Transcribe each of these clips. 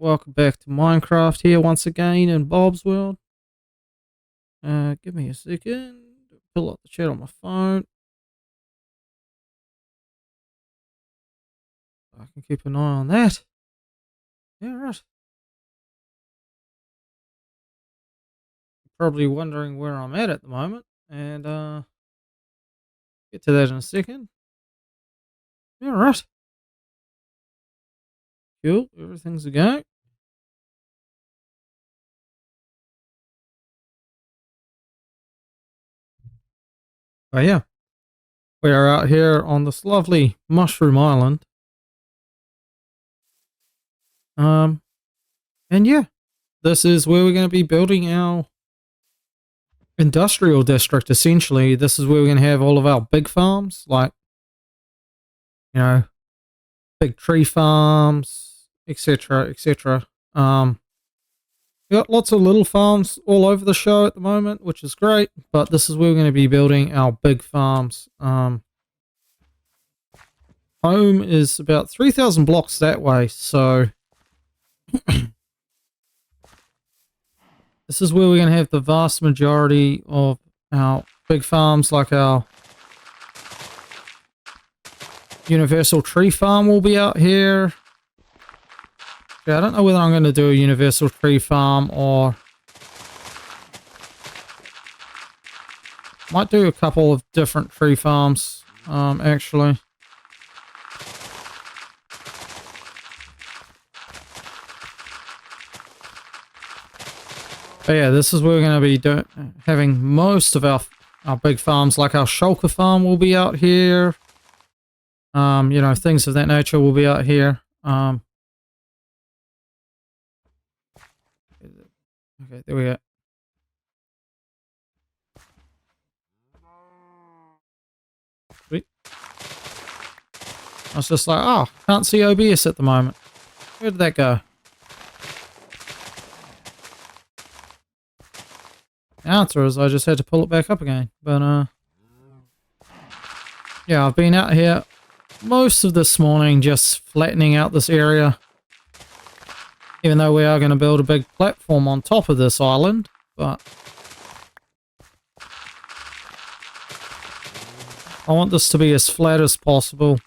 welcome back to Minecraft here once again in Bob's World. Give me a second. Pull up the chat on my phone. I can keep an eye on that. Yeah, right. Probably wondering where I'm at the moment, and get to that in a second. Yeah, right. Cool. Everything's a go. Oh yeah, we are out here on this lovely mushroom island. Um, and yeah, this is where we're going to be building our industrial district. Essentially, this is where we're going to have all of our big farms, like you know, big tree farms, etc., etc. We got lots of little farms all over the show at the moment, which is great. But this is where we're going to be building our big farms. Home is about 3,000 blocks that way, so this is where we're going to have the vast majority of our big farms, like our universal tree farm will be out here. Yeah, I don't know whether I'm going to do a universal tree farm or might do a couple of different tree farms, actually. But yeah, this is where we're going to be having most of our big farms, like our shulker farm will be out here. You know, things of that nature will be out here. Okay, there we go. Sweet. I was just like, oh, can't see OBS at the moment. Where did that go? The answer is I just had to pull it back up again. But, yeah, I've been out here most of this morning just flattening out this area. Even though we are going to build a big platform on top of this island, but I want this to be as flat as possible.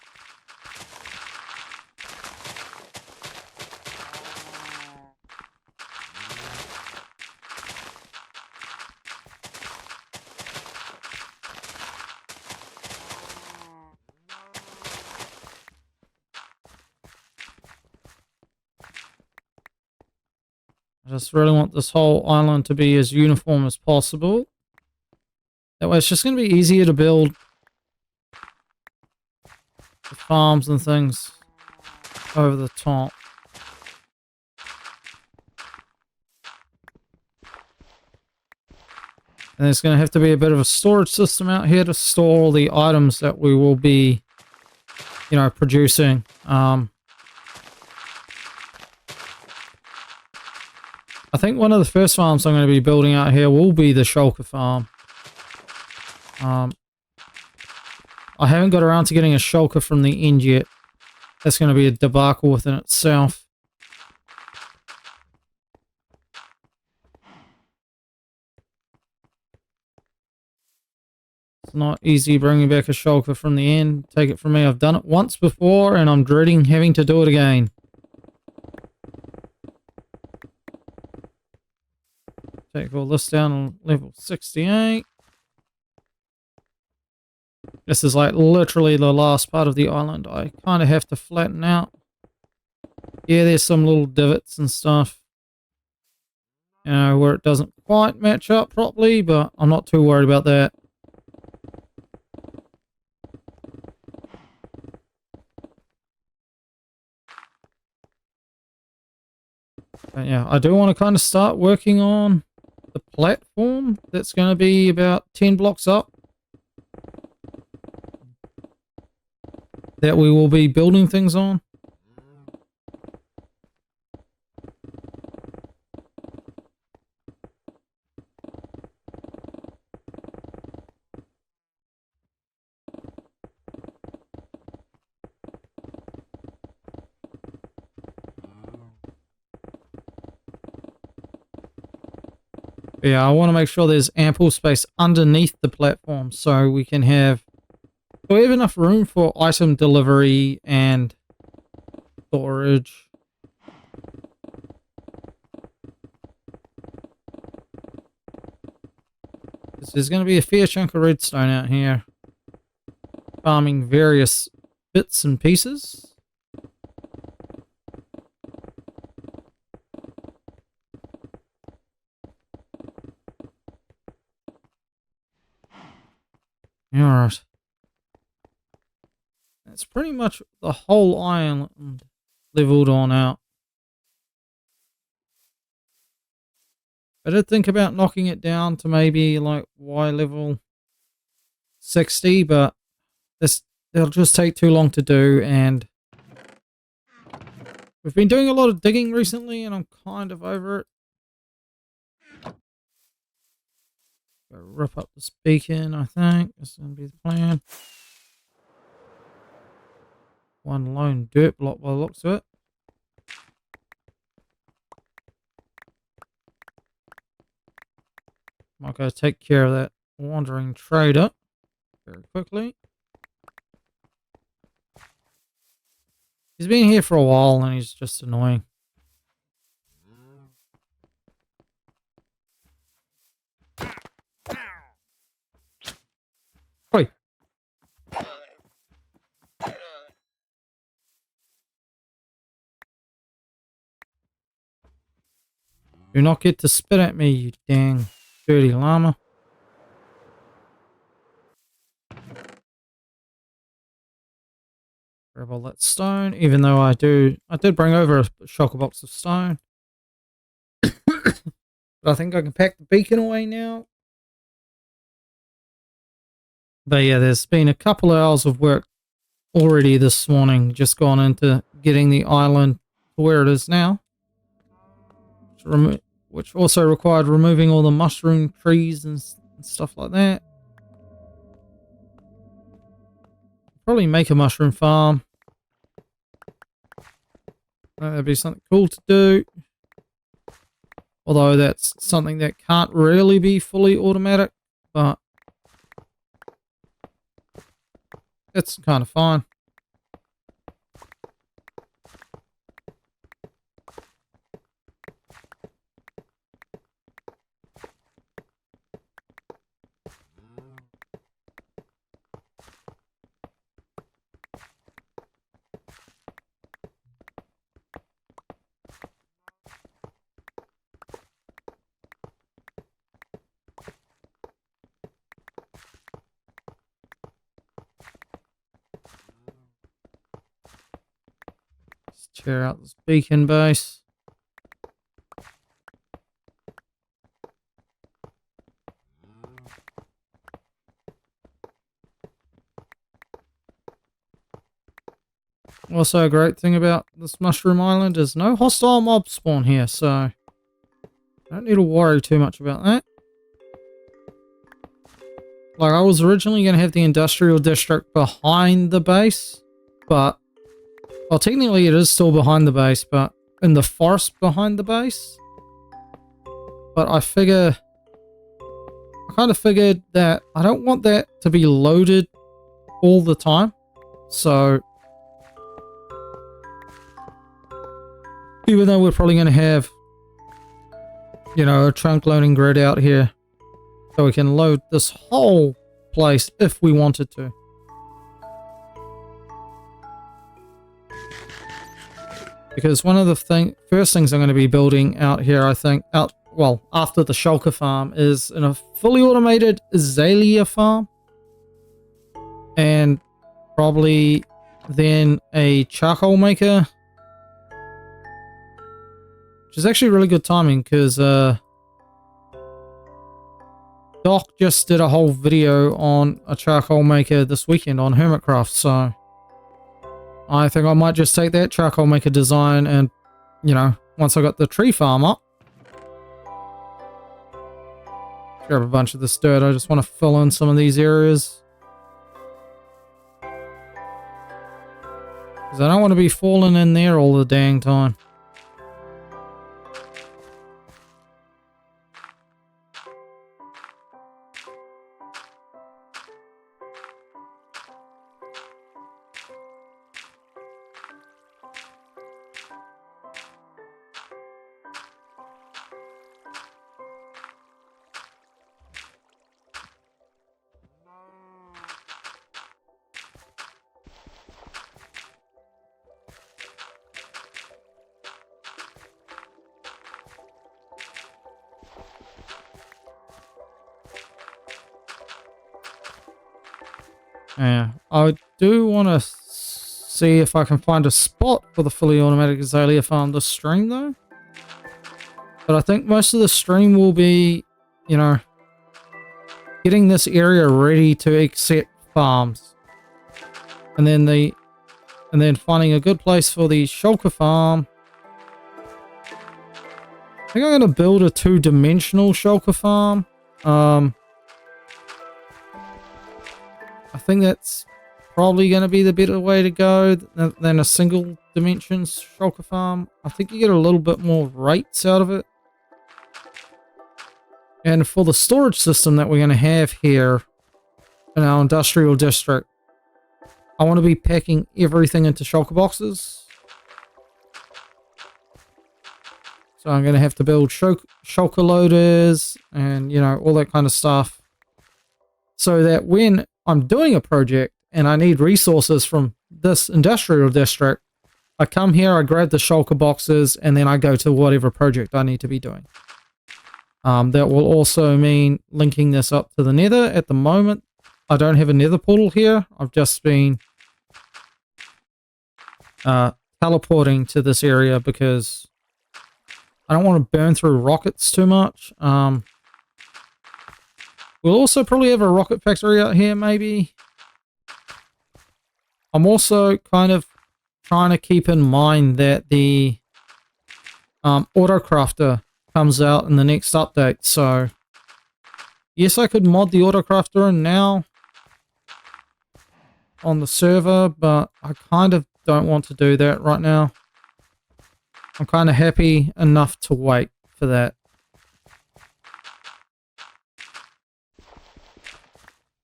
I just really want this whole island to be as uniform as possible. That way it's just going to be easier to build the farms and things over the top. And there's going to have to be a bit of a storage system out here to store all the items that we will be, you know, producing. I think one of the first farms I'm going to be building out here will be the shulker farm. I haven't got around to getting a shulker from the end yet. That's going to be a debacle within itself. It's not easy bringing back a shulker from the end. Take it from me, I've done it once before and I'm dreading having to do it again. Take all this down on level 68. This is like literally the last part of the island. I kind of have to flatten out. Yeah, there's some little divots and stuff. You know, where it doesn't quite match up properly, but I'm not too worried about that. But yeah, I do want to kind of start working on the platform that's going to be about 10 blocks up that we will be building things on. Yeah, I want to make sure there's ample space underneath the platform so we can have enough room for item delivery and storage. There's going to be a fair chunk of redstone out here. Farming various bits and pieces. Alright. That's pretty much the whole island leveled on out. I did think about knocking it down to maybe like Y level 60, but it'll just take too long to do, and we've been doing a lot of digging recently and I'm kind of over it. Go rip up this beacon, I think. That's going to be the plan. One lone dirt block by the looks of it. Might go take care of that wandering trader very quickly. He's been here for a while and he's just annoying. Oi. Do not get to spit at me, you dang dirty llama. Grab all that stone, even though I did bring over a shulker box of stone. But I think I can pack the beacon away now. But yeah, there's been a couple of hours of work already this morning, just gone into getting the island to where it is now. Which also required removing all the mushroom trees and stuff like that. Probably make a mushroom farm. That'd be something cool to do. Although that's something that can't really be fully automatic, but it's kind of fun. Let's tear out this beacon base. Also, a great thing about this mushroom island is no hostile mobs spawn here, so I don't need to worry too much about that. Like, I was originally going to have the industrial district behind the base, but, well, technically it is still behind the base, but in the forest behind the base. But I kind of figured that I don't want that to be loaded all the time. So, even though we're probably going to have, you know, a trunk loading grid out here, so we can load this whole place if we wanted to. Because one of the first things I'm going to be building out here, I think, after the shulker farm, is in a fully automated azalea farm. And probably then a charcoal maker. Which is actually really good timing because Doc just did a whole video on a charcoal maker this weekend on Hermitcraft, so I think I might just take that charcoal maker design and, you know, once I got the tree farm up, grab a bunch of this dirt. I just want to fill in some of these areas. Because I don't want to be falling in there all the dang time. Yeah, I do want to see if I can find a spot for the fully automatic azalea farm this stream though. But I think most of the stream will be, you know, getting this area ready to accept farms. And then finding a good place for the shulker farm. I think I'm going to build a 2-dimensional shulker farm. I think that's probably going to be the better way to go than a single dimension shulker farm. I think you get a little bit more rates out of it. And for the storage system that we're going to have here in our industrial district, I want to be packing everything into shulker boxes. So I'm going to have to build shulker loaders and, you know, all that kind of stuff. So that when I'm doing a project and I need resources from this industrial district, I come here, I grab the shulker boxes, and then I go to whatever project I need to be doing. That will also mean linking this up to the nether. At the moment, I don't have a nether portal here. I've just been teleporting to this area because I don't want to burn through rockets too much. We'll also probably have a rocket factory out here, maybe. I'm also kind of trying to keep in mind that the autocrafter comes out in the next update. So, yes, I could mod the autocrafter in now on the server, but I kind of don't want to do that right now. I'm kind of happy enough to wait for that.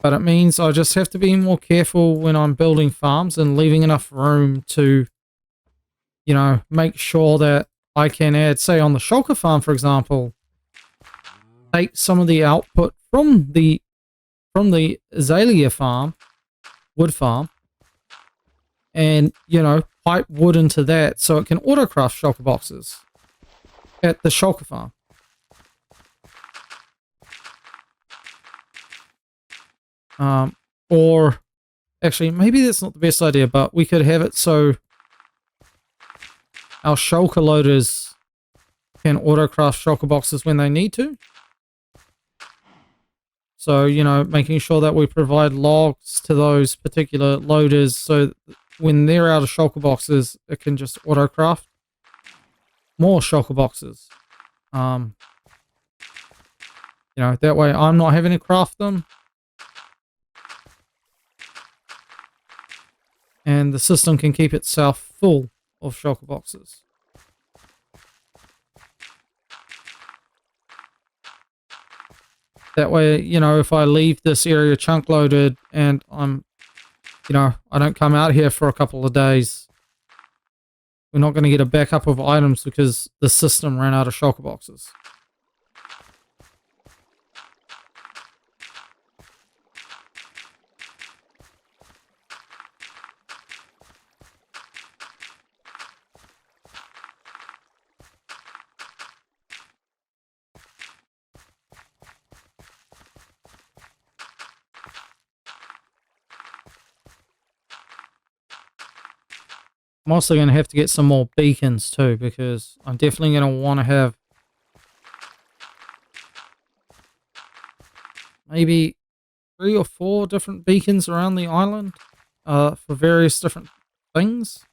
But it means I just have to be more careful when I'm building farms and leaving enough room to, you know, make sure that I can add, say on the shulker farm, for example, take some of the output from the azalea farm, wood farm, and, you know, pipe wood into that so it can autocraft shulker boxes at the shulker farm. Or actually, maybe that's not the best idea, but we could have it so our shulker loaders can autocraft shulker boxes when they need to. So, you know, making sure that we provide logs to those particular loaders so when they're out of shulker boxes, it can just autocraft more shulker boxes. You know, that way I'm not having to craft them. And the system can keep itself full of shulker boxes. That way, you know, if I leave this area chunk loaded and I'm, you know, I don't come out here for a couple of days, we're not going to get a backup of items because the system ran out of shulker boxes. I'm also going to have to get some more beacons too, because I'm definitely going to want to have maybe 3 or 4 different beacons around the island for various different things.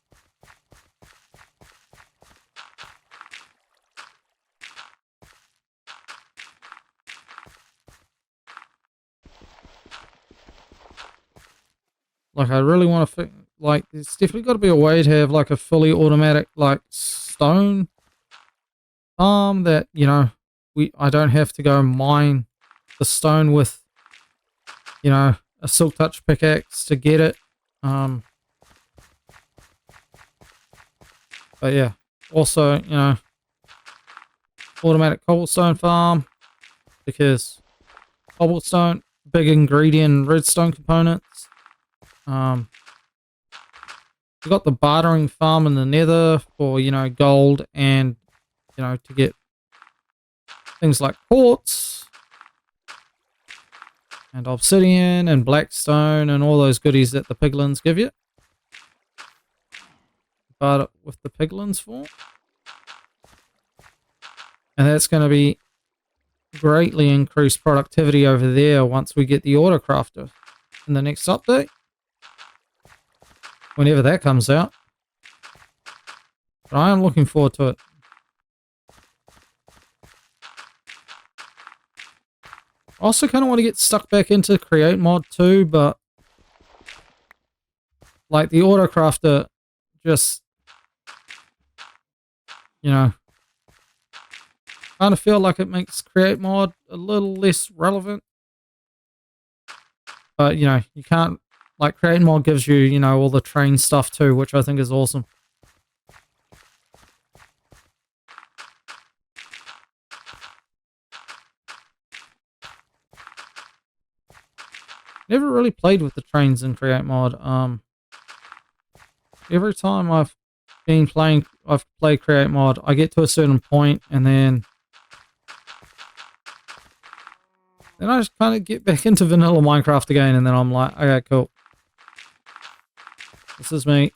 Like, I really want to like, it's definitely got to be a way to have like a fully automatic like stone farm that, you know, I don't have to go mine the stone with, you know, a silk touch pickaxe to get it. But yeah, also, you know, automatic cobblestone farm, because cobblestone, big ingredient redstone components. We've got the bartering farm in the nether for, you know, gold and, you know, to get things like quartz. and obsidian and blackstone and all those goodies that the piglins give you. But with the piglins form. And that's going to be greatly increased productivity over there once we get the autocrafter in the next update. Whenever that comes out. But I am looking forward to it. I also kind of want to get stuck back into Create Mod too, but like the autocrafter just, you know, kind of feel like it makes Create Mod a little less relevant. But, you know, you can't, like Create Mod gives you, you know, all the train stuff too, which I think is awesome. Never really played with the trains in Create Mod. Every time I've played Create Mod, I get to a certain point and then I just kind of get back into vanilla Minecraft again, and then I'm like, okay, cool. This is me.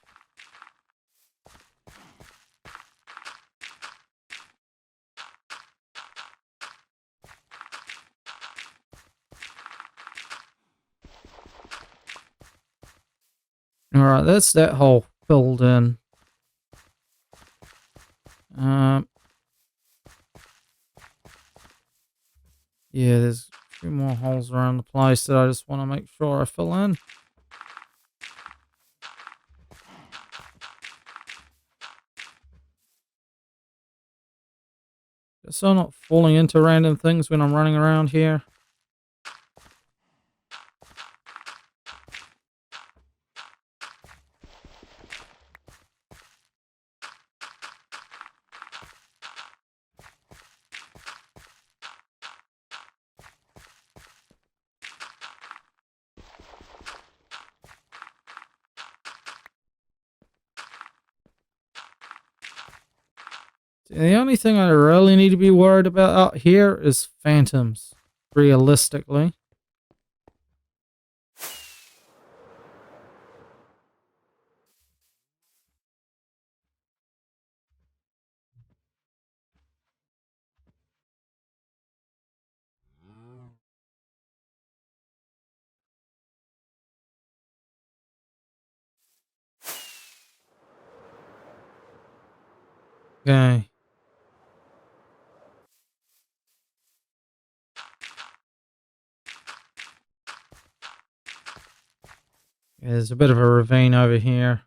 Alright, that's that hole filled in. Yeah, there's a few more holes around the place that I just want to make sure I fill in. Just so I'm not falling into random things when I'm running around here. The only thing I really need to be worried about out here is phantoms, realistically. Okay. Yeah, there's a bit of a ravine over here.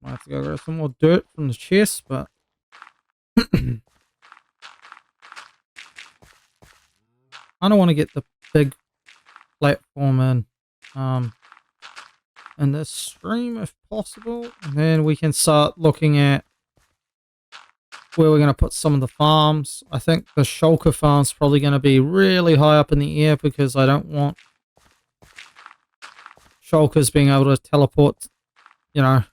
Might have to go grab some more dirt from the chest, but I don't want to get the big platform in this stream if possible, and then we can start looking at where we're going to put some of the farms. I think the shulker farm's probably going to be really high up in the air because I don't want shulkers being able to teleport, you know,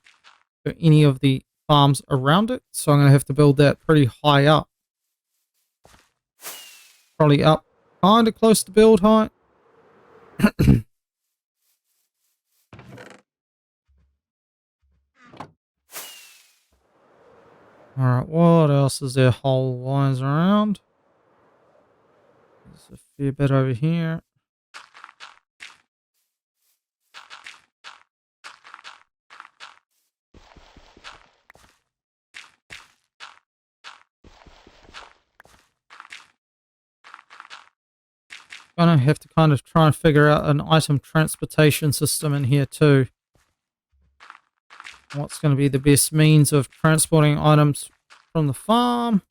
to any of the farms around it. So I'm going to have to build that pretty high up. Probably up kind of close to build height. Alright, what else is there hole-wise around? There's a fair bit over here. Gonna have to kind of try and figure out an item transportation system in here too. What's going to be the best means of transporting items from the farm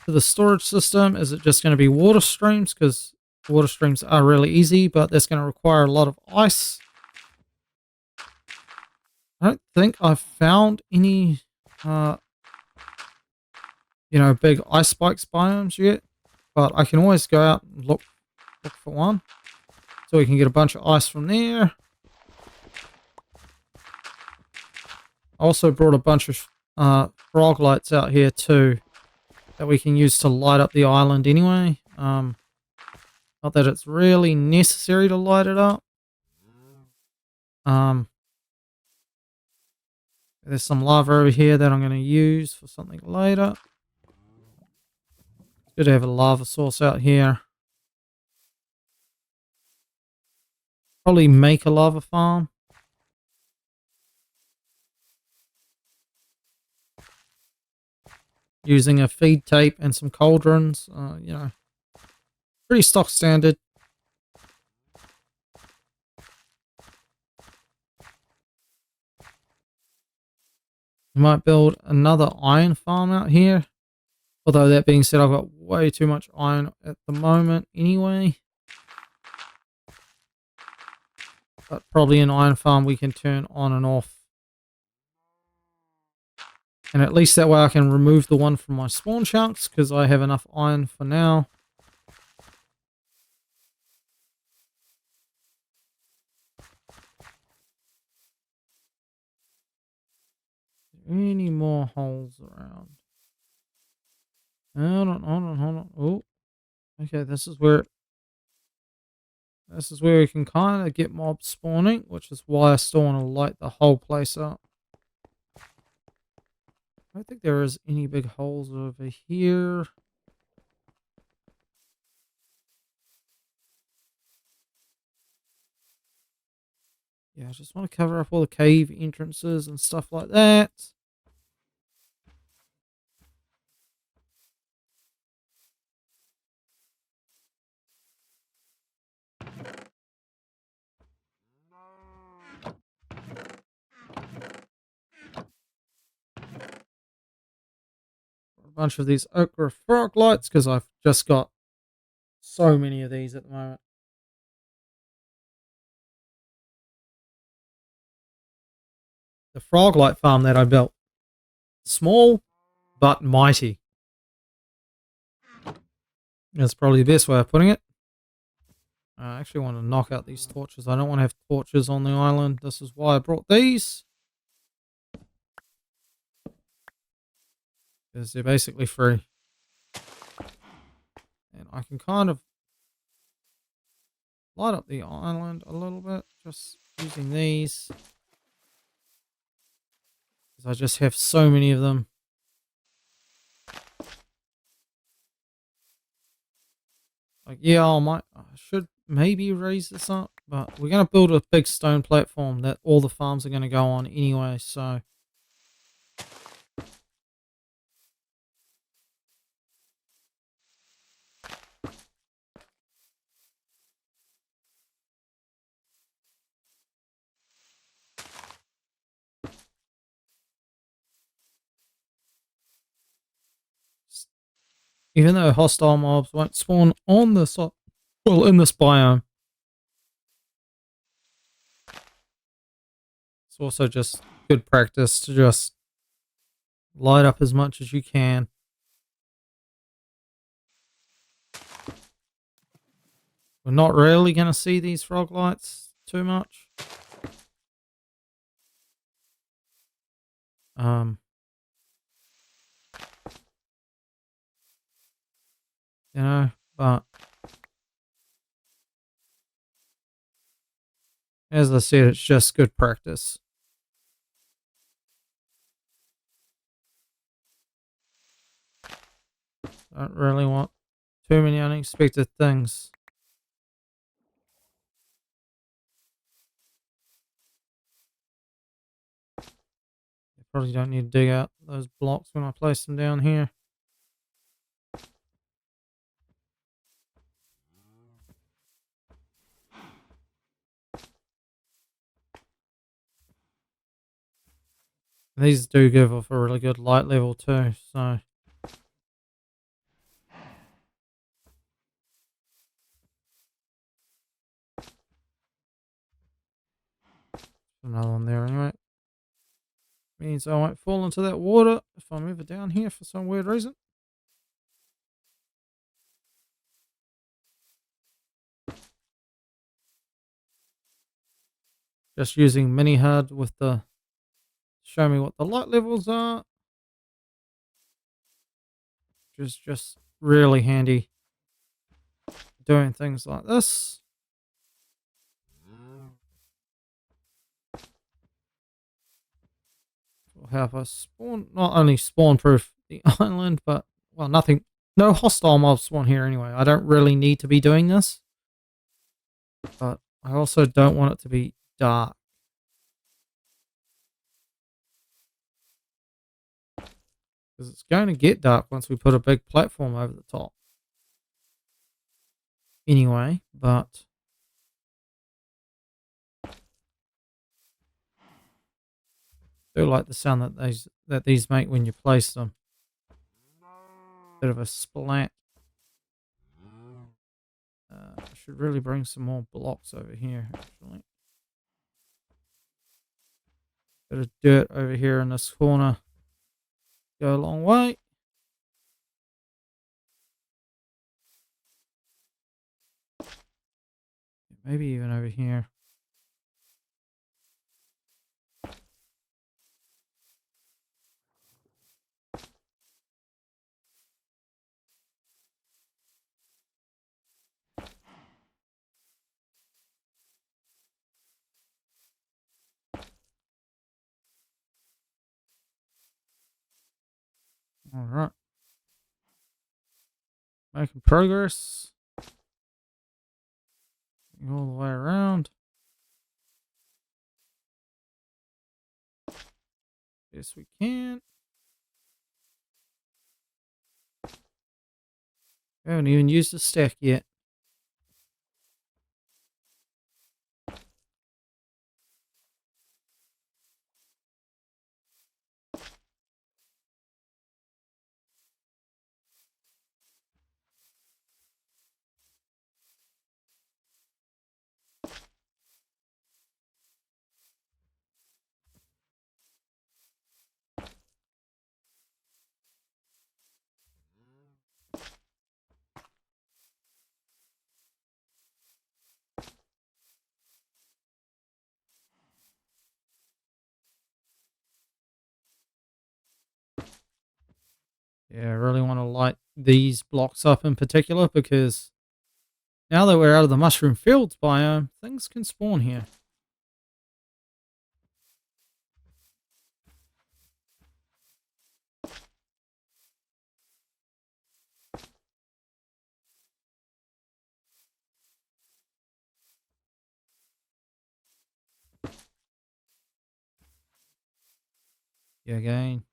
to the storage system? Is it just going to be water streams? Because water streams are really easy, but that's going to require a lot of ice. I don't think I've found any, you know, big ice spikes biomes yet, but I can always go out and look for one. so we can get a bunch of ice from there. I also brought a bunch of frog lights out here too that we can use to light up the island anyway. Not that it's really necessary to light it up. There's some lava over here that I'm going to use for something later. It's good to have a lava source out here. Probably make a lava farm. Using a feed tape and some cauldrons. You know, pretty stock standard. We might build another iron farm out here. Although that being said, I've got way too much iron at the moment anyway. But probably an iron farm we can turn on and off. And at least that way I can remove the one from my spawn chunks because I have enough iron for now. Any more holes around? Hold on. Oh, okay. This is where we can kind of get mobs spawning, which is why I still want to light the whole place up. I don't think there is any big holes over here. Yeah, I just want to cover up all the cave entrances and stuff like that. A bunch of these ochre frog lights because I've just got so many of these at the moment. The frog light farm that I built. Small, but mighty. That's probably the best way of putting it. I actually want to knock out these torches. I don't want to have torches on the island. This is why I brought these. Because they're basically free. And I can kind of light up the island a little bit just using these. Because I just have so many of them. Like, yeah, I should maybe raise this up, but we're going to build a big stone platform that all the farms are going to go on anyway, so. Even though hostile mobs won't spawn on this, well, in this biome. It's also just good practice to just light up as much as you can. We're not really going to see these frog lights too much. You know, but as I said, it's just good practice. Don't really want too many unexpected things. You probably don't need to dig out those blocks when I place them down here. These do give off a really good light level too, so. Another one there anyway. Means I won't fall into that water if I move it down here for some weird reason. Just using mini HUD with the show me what the light levels are, which is just really handy doing things like this. Will help us spawn, not only spawn proof the island, but well, nothing, no hostile mobs spawn here anyway. I don't really need to be doing this, but I also don't want it to be dark. Because it's going to get dark once we put a big platform over the top. Anyway, but I do like the sound that these make when you place them. Bit of a splat. I should really bring some more blocks over here, actually. Bit of dirt over here in this corner. Go a long way. Maybe even over here. All right. Making progress. All the way around. Yes, we can. We haven't even used the stack yet. Yeah, I really want to light these blocks up in particular because now that we're out of the mushroom fields biome, things can spawn here. Yeah, again.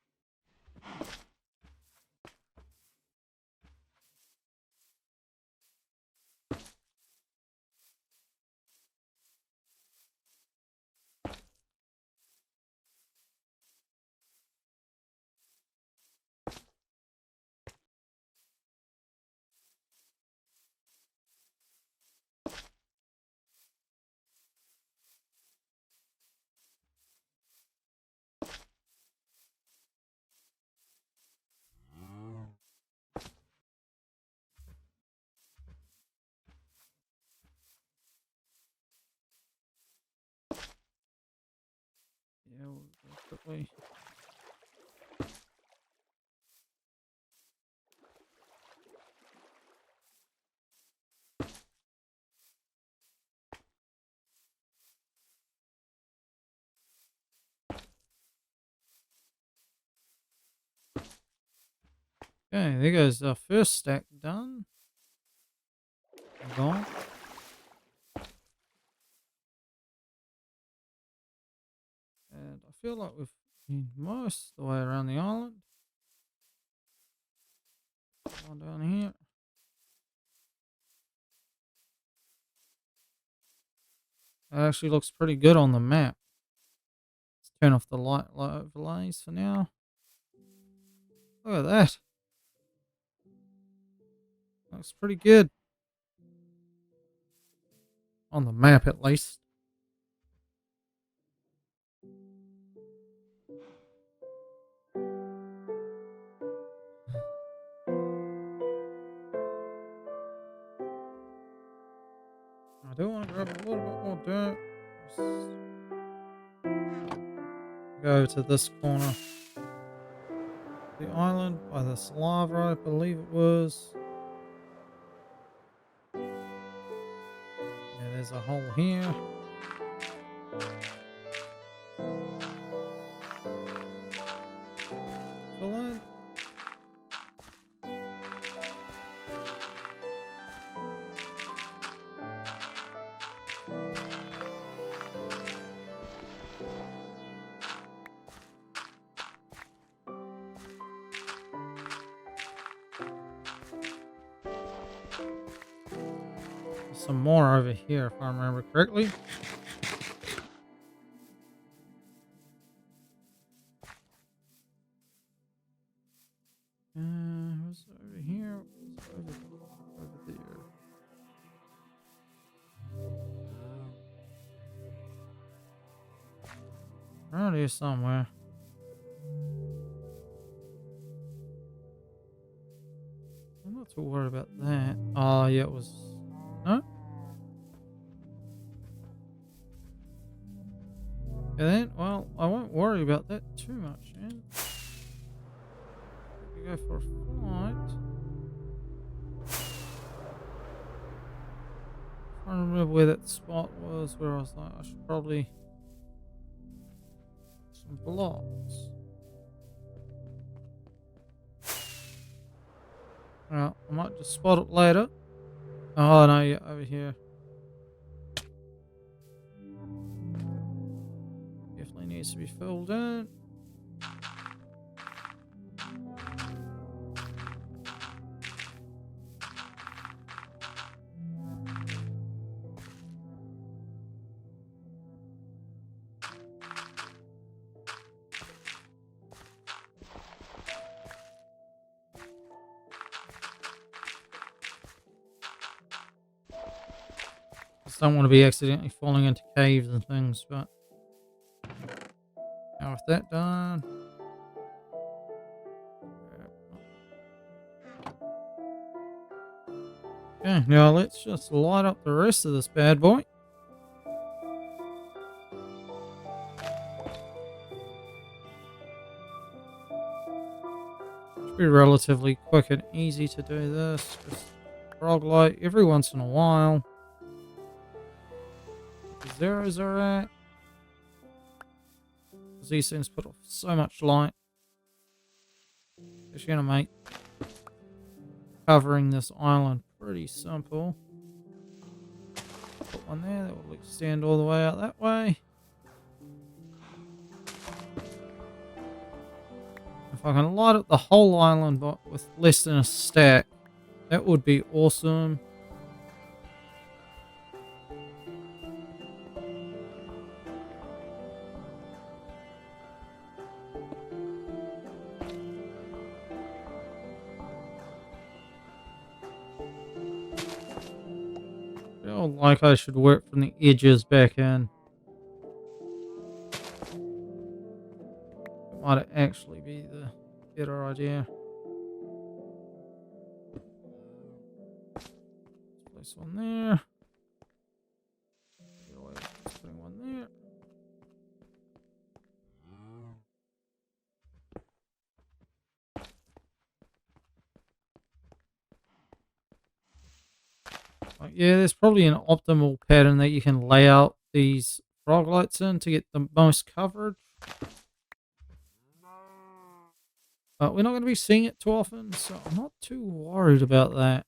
Yeah, we'll go quickly. Okay, there goes our first stack done. Gone. And I feel like we've been most of the way around the island. On down here. It actually looks pretty good on the map. Let's turn off the light overlays for now. Look at that. Looks pretty good. On the map, at least. I do want to grab a little bit more dirt. go to this corner. The island by this lava, I believe it was. Yeah, there's a hole here. Fill in. Some more over here, if I remember correctly. Who's over here? Who's over there? Around here somewhere. I'm not too worried about that. Oh, yeah, it was. No? And then, well, I won't worry about that too much, man. We go for a flight. I don't remember where that spot was where I was like, I should probably. Some blocks. Well, I might just spot it later. Oh, no, yeah, over here. Definitely needs to be filled in. Just don't want to be accidentally falling into caves and things, but now with that done. Okay, now let's just light up the rest of this bad boy. Should be relatively quick and easy to do this. Just frog light every once in a while. The zeros are at. Because these things put off so much light. It's going to make covering this island pretty simple. Put one there that will extend all the way out that way. If I can light up the whole island but with less than a stack, that would be awesome. Feel like I should work from the edges back in. It might actually be the better idea. Let's place one there. Get away with just putting one there. Yeah, there's probably an optimal pattern that you can lay out these frog lights in to get the most coverage. But we're not going to be seeing it too often, so I'm not too worried about that.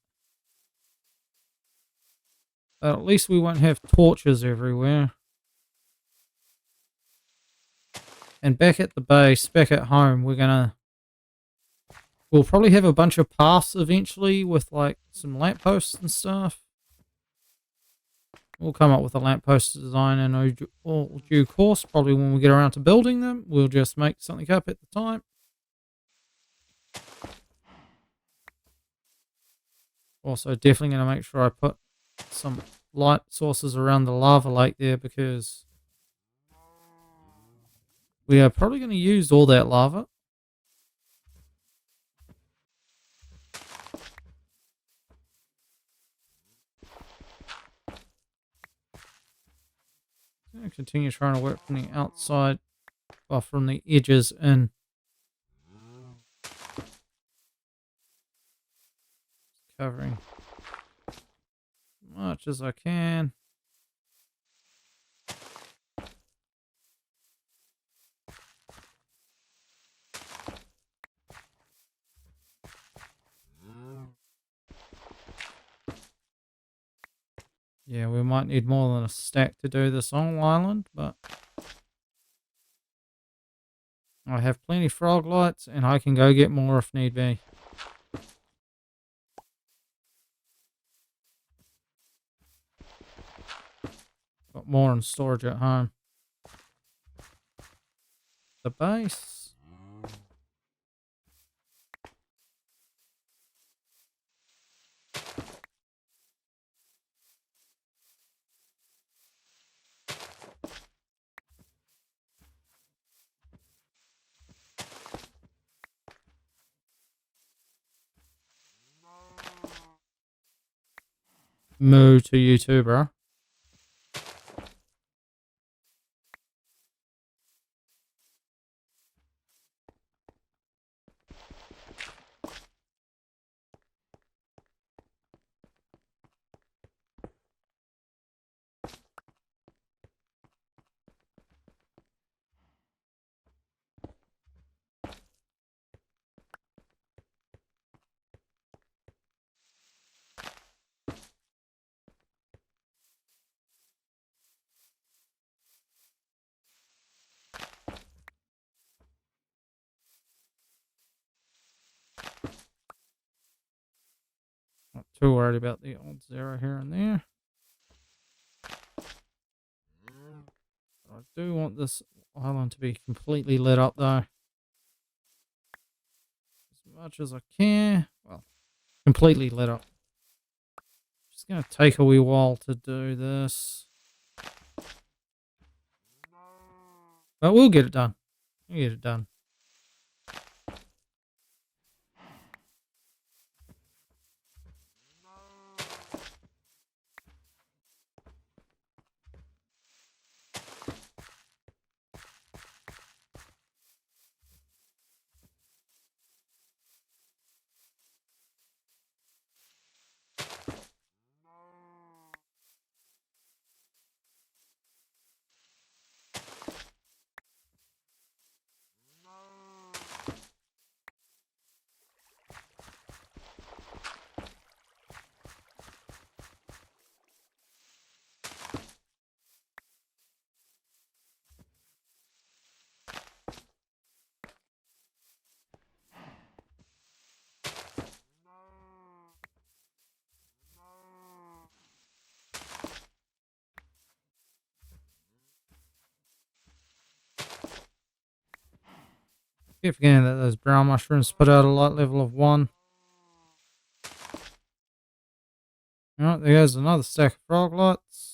But at least we won't have torches everywhere. And back at the base, back at home, we'll probably have a bunch of paths eventually with like some lampposts and stuff. We'll come up with a lamppost design in all due course. Probably when we get around to building them, we'll just make something up at the time. Also, definitely going to make sure I put some light sources around the lava lake there because we are probably going to use all that lava. Continue trying to work from the outside off from the edges in. Covering as much as I can. Yeah, we might need more than a stack to do this on island, but I have plenty frog lights and I can go get more if need be. Got more in storage at home. The base. Moo to you too, bro. Not too worried about the old zero here and there. I do want this island to be completely lit up though. As much as I can. Well, completely lit up. Just going to take a wee while to do this. But we'll get it done. We'll get it done. Keep forgetting that those brown mushrooms put out a light level of 1. Alright, there goes another stack of frog lights.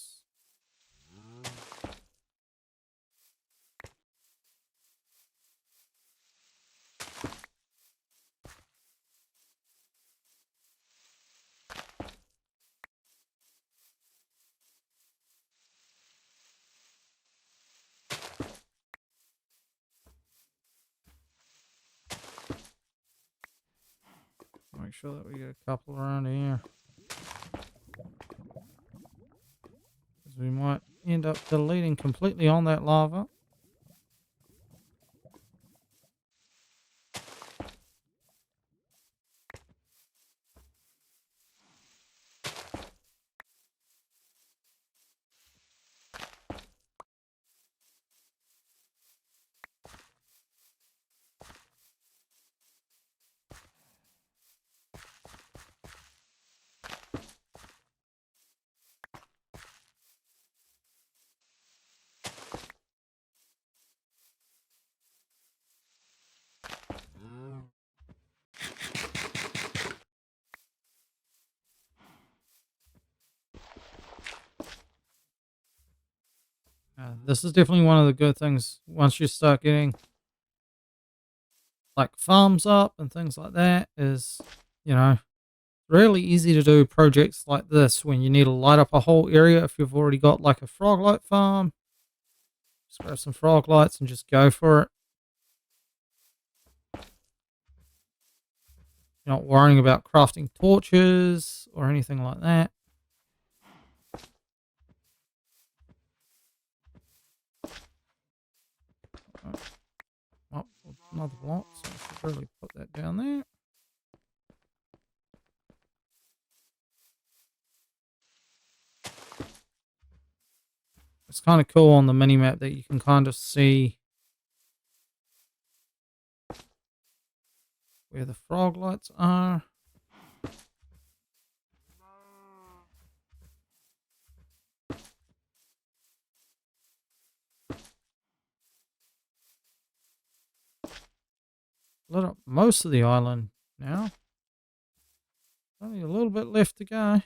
Make sure that we get a couple around here. Because we might end up deleting completely on that lava. This is definitely one of the good things once you start getting like farms up and things like that is, you know, really easy to do projects like this when you need to light up a whole area if you've already got like a frog light farm. Just grab some frog lights and just go for it. You're not worrying about crafting torches or anything like that. Oh, another block, so I should really put that down there. It's kind of cool on the mini map that you can kind of see where the frog lights are. Lit up most of the island now. Only a little bit left to go.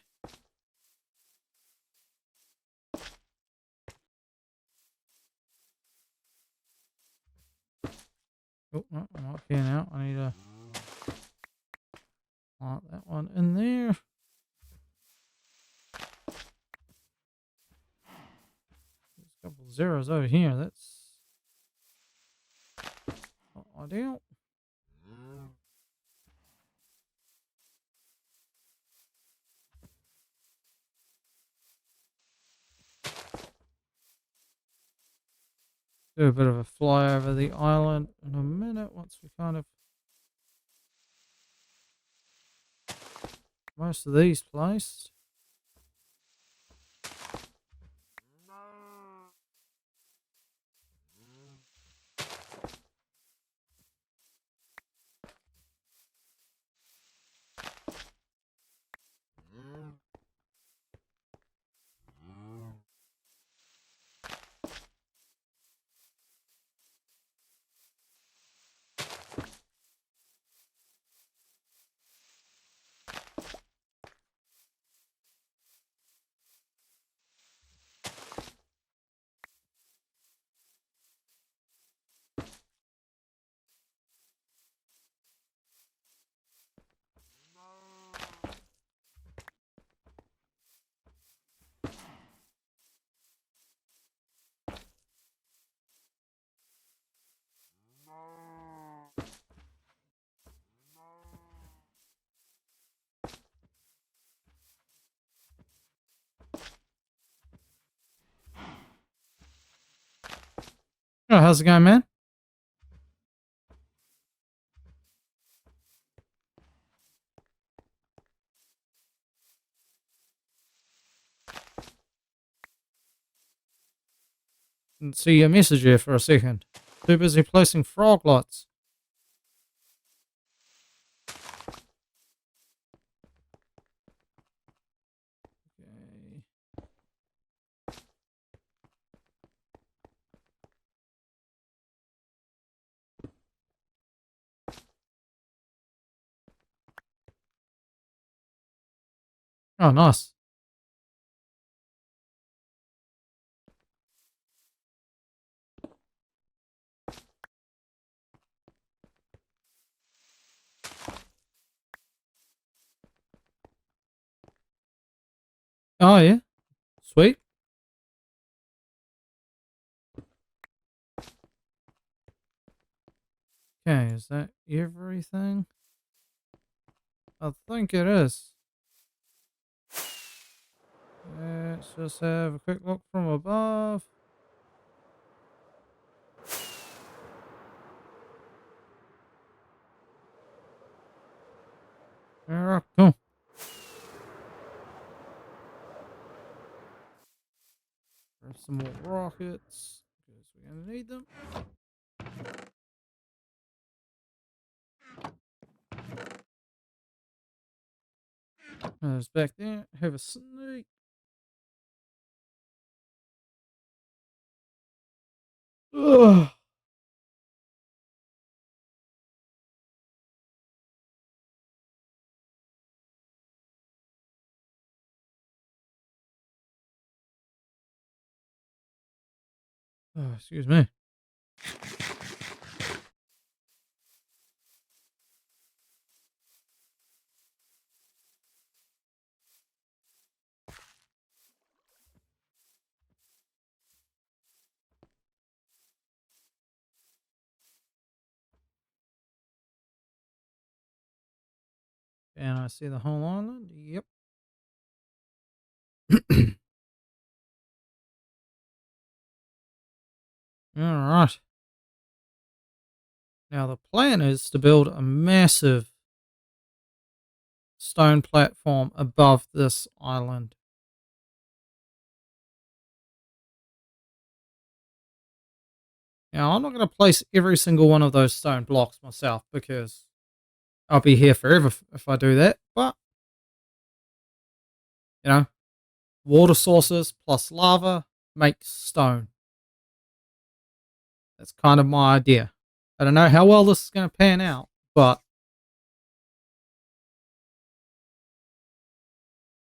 Oh, no, I'm up here now. I need to light that one in there. There's a couple of zeros over here. That's not ideal. Do a bit of a fly over the island in a minute once we kind of most of these placed. Oh, how's it going, man? Didn't see your message here for a second. Too busy placing frog lights. Okay. Oh, nice. Oh, yeah. Sweet. Okay, is that everything? I think it is. Let's just have a quick look from above. Alright, cool. Grab some more rockets, because we're going to need them. There's back there. Have a sneak. Ugh. Oh, excuse me. And I see the whole island. Yep. All right. Now the plan is to build a massive stone platform above this island. Now I'm not going to place every single one of those stone blocks myself because I'll be here forever if I do that. But you know, water sources plus lava makes stone. That's kind of my idea. I don't know how well this is going to pan out, but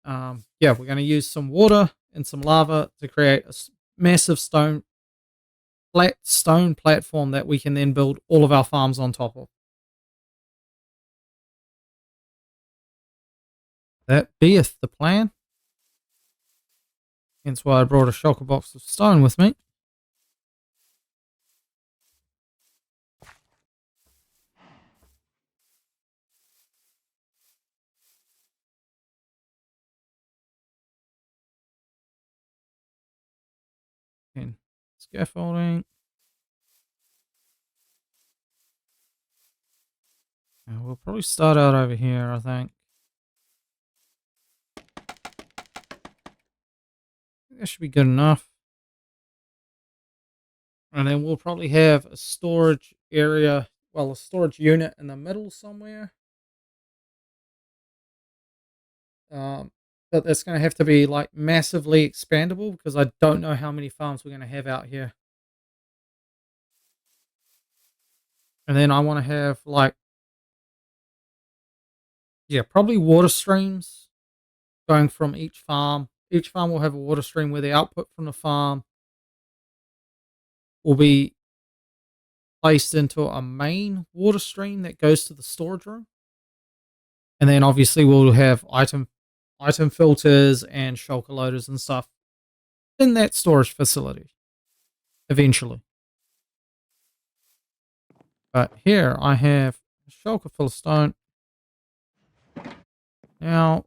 yeah, we're going to use some water and some lava to create a massive flat stone platform that we can then build all of our farms on top of. That beeth the plan. Hence why I brought a shulker box of stone with me. And scaffolding. We'll probably start out over here, I think. That should be good enough. And then we'll probably have a storage area, well, a storage unit in the middle somewhere. But that's going to have to be like massively expandable because I don't know how many farms we're going to have out here. And then I want to have like, yeah, probably water streams going from each farm. Each farm will have a water stream where the output from the farm will be placed into a main water stream that goes to the storage room. And then obviously we'll have item filters and shulker loaders and stuff in that storage facility eventually. But here I have a shulker full of stone. Now,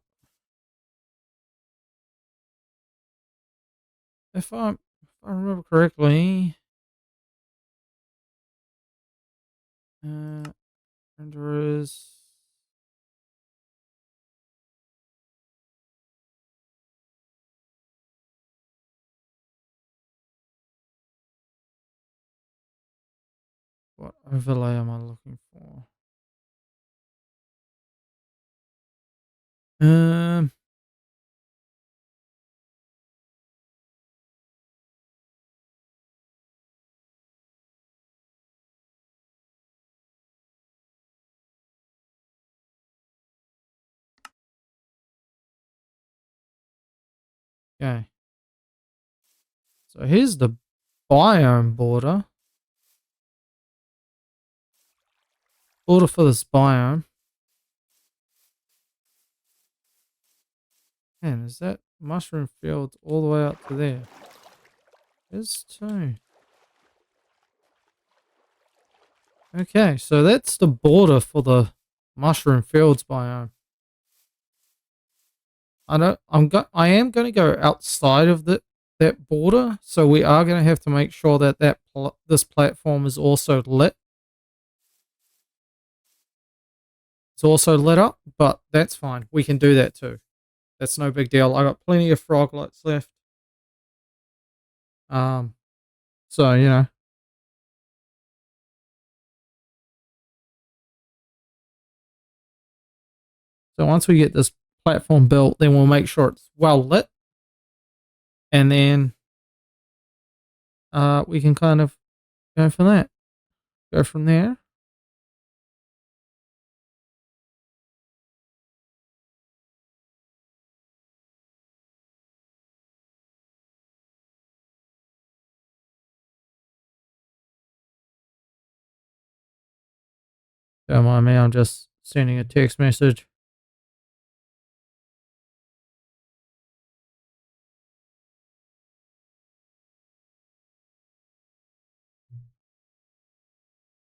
if I remember correctly, render is what overlay am I looking for? Um, okay. So here's the biome border for this biome. Man, is that mushroom field all the way up to there? There's two. Okay, so that's the border for the mushroom fields biome. I am going to go outside of that border, so we are going to have to make sure that this platform is also lit. It's also lit up, but that's fine. We can do that too. That's no big deal. I got plenty of frog lights left. So you know. So once we get this platform built, then we'll make sure it's well lit, and then we can kind of go from that. Go from there. Don't mind me. I'm just sending a text message.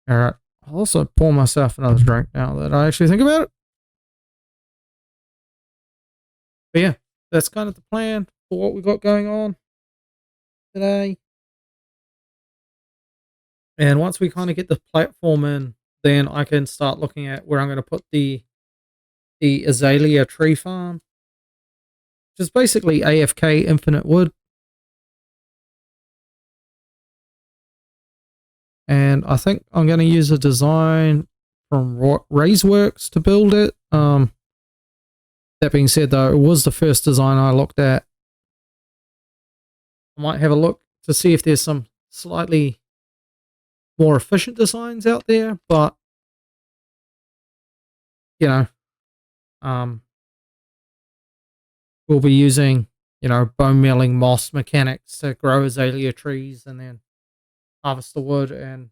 All right. I'll also pour myself another drink now that I actually think about it. But yeah, that's kind of the plan for what we got going on today. And once we kind of get the platform in, then I can start looking at where I'm going to put the azalea tree farm, which is basically AFK infinite wood. And I think I'm going to use a design from Raiseworks to build it. That being said, though, it was the first design I looked at. I might have a look to see if there's some slightly more efficient designs out there, but you know, we'll be using bone milling moss mechanics to grow azalea trees and then harvest the wood. And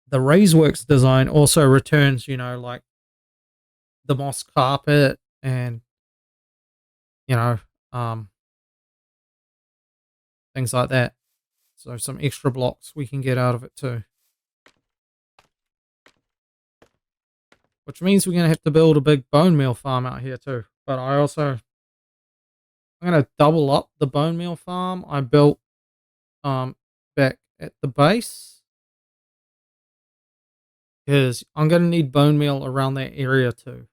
the Raiseworks design also returns like the moss carpet and you know um things like that, so some extra blocks we can get out of it too, which means we're going to have to build a big bone meal farm out here too. But I'm going to double up the bone meal farm I built back at the base, because I'm going to need bone meal around that area too.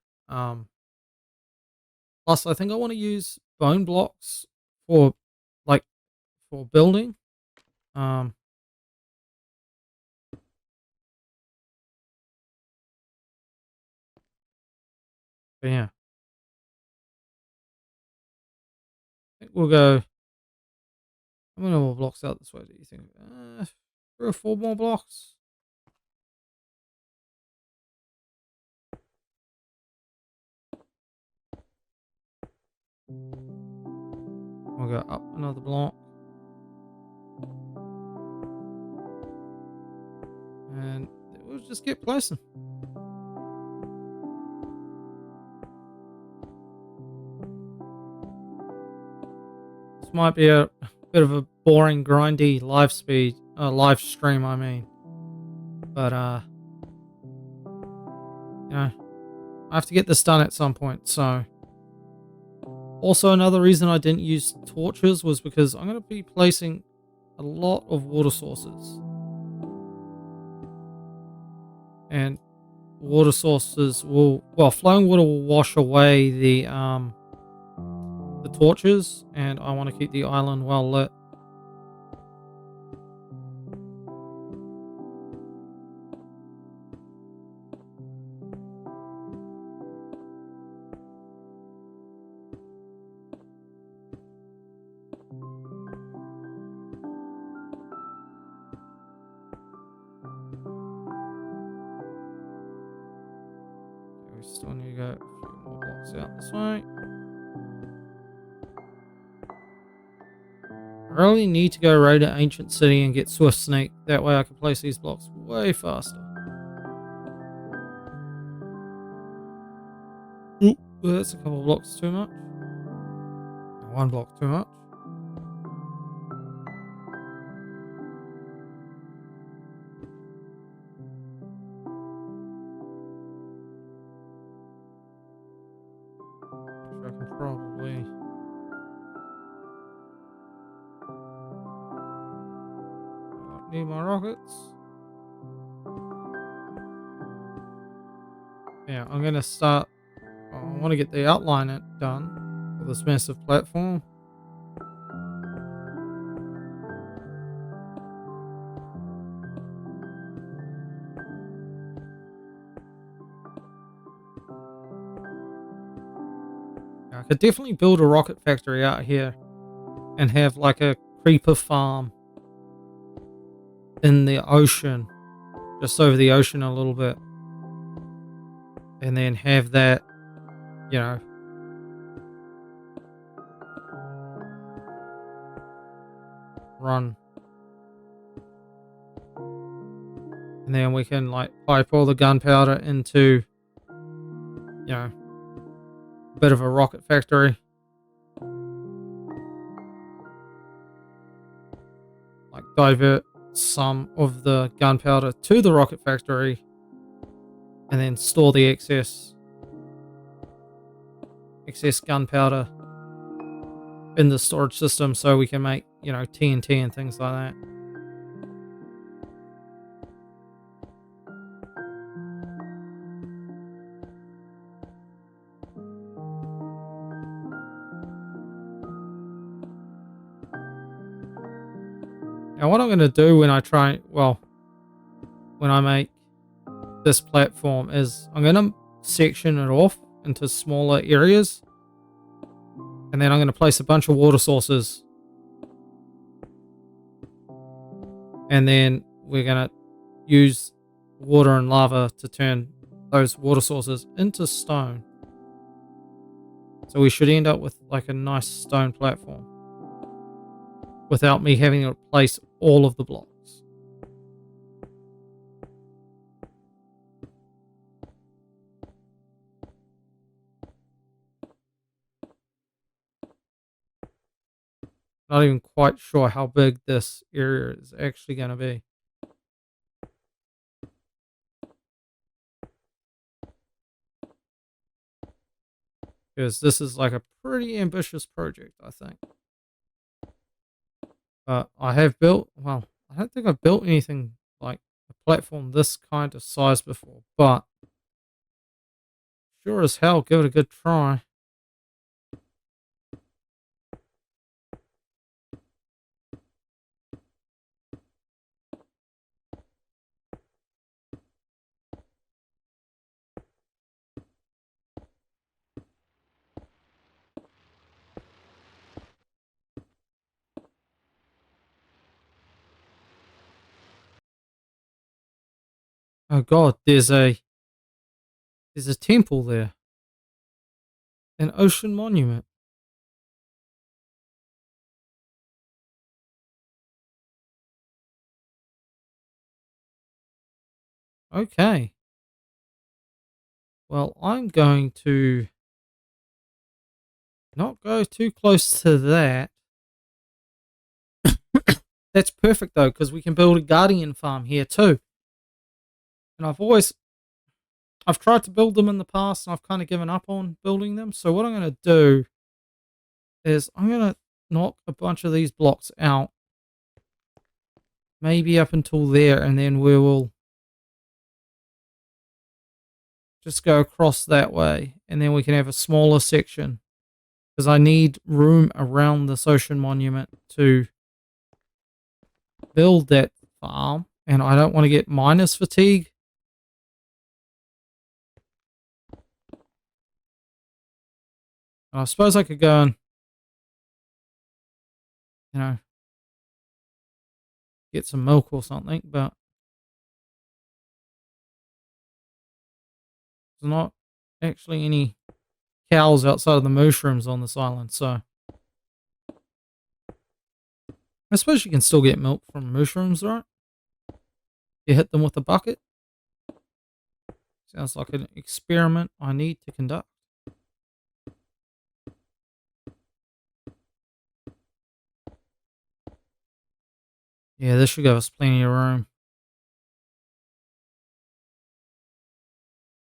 Plus I think I want to use bone blocks for like for building. um but yeah, I think we'll go. How many more blocks out this way do you think? 3 or 4 more blocks. We'll go up another block. And we'll just get placing. This might be a bit of a boring, grindy live stream, I mean. But, I have to get this done at some point, so. Also, another reason I didn't use torches was because I'm going to be placing a lot of water sources. And water sources flowing water will wash away the torches, and I want to keep the island well lit. We still need to go a few more blocks out this way. I really need to go raid an ancient city and get Swift Snake. That way I can place these blocks way faster. Ooh, that's a couple of blocks too much. 1 block too much. I can probably. I need my rockets. Yeah, I'm gonna start. I want to get the outline done for this massive platform. I could definitely build a rocket factory out here and have like a creeper farm in the ocean, just over the ocean a little bit, and then have that, run. And then we can like pipe all the gunpowder into, a bit of a rocket factory. Like divert some of the gunpowder to the rocket factory and then store the excess excess gunpowder in the storage system so we can make, you know, TNT and things like that. Now, what I'm going to do when I try, well, when I make this platform is I'm going to section it off into smaller areas, and then I'm going to place a bunch of water sources, and then we're going to use water and lava to turn those water sources into stone. So we should end up with like a nice stone platform without me having to place all of the blocks. Not even quite sure how big this area is actually going to be. Because this is like a pretty ambitious project, I think. But I have built, well, I don't think I've built anything like a platform this kind of size before, but sure as hell give it a good try. Oh god, there's a temple there. An ocean monument. Okay. Well, I'm going to not go too close to that. That's perfect though, because we can build a guardian farm here too. And I've tried to build them in the past and I've kind of given up on building them. So what I'm going to do is I'm going to knock a bunch of these blocks out, maybe up until there, and then we will just go across that way, and then we can have a smaller section because I need room around this ocean monument to build that farm, and I don't want to get miners fatigue. I suppose I could go and, you know, get some milk or something, but there's not actually any cows outside of the mushrooms on this island, so I suppose you can still get milk from mushrooms, right? You hit them with a bucket. Sounds like an experiment I need to conduct. Yeah, this should give us plenty of room.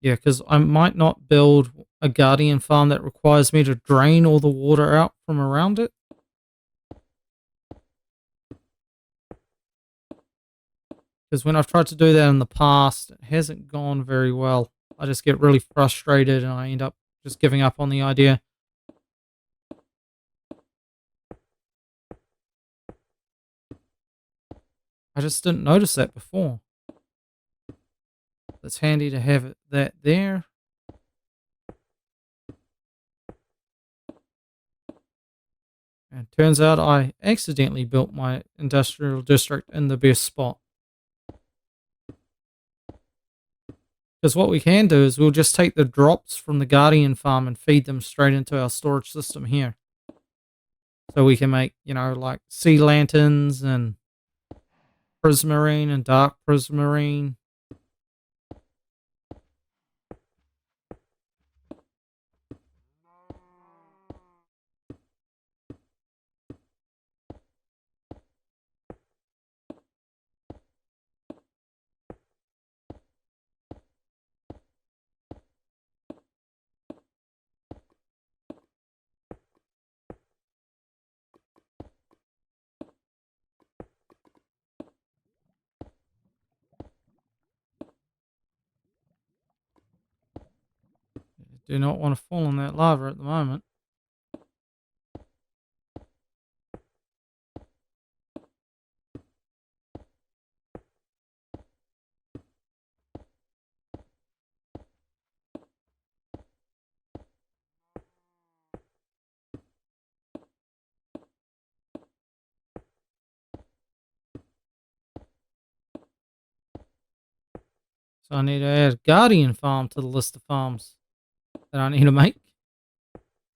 Yeah, because I might not build a guardian farm that requires me to drain all the water out from around it. Because when I've tried to do that in the past, it hasn't gone very well. I just get really frustrated and I end up just giving up on the idea. I just didn't notice that before. It's handy to have that there. And it turns out I accidentally built my industrial district in the best spot. Because what we can do is we'll just take the drops from the Guardian farm and feed them straight into our storage system here. So we can make, you know, like sea lanterns and prismarine and dark prismarine. Do not want to fall in that lava at the moment. So I need to add Guardian Farm to the list of farms that I need to make.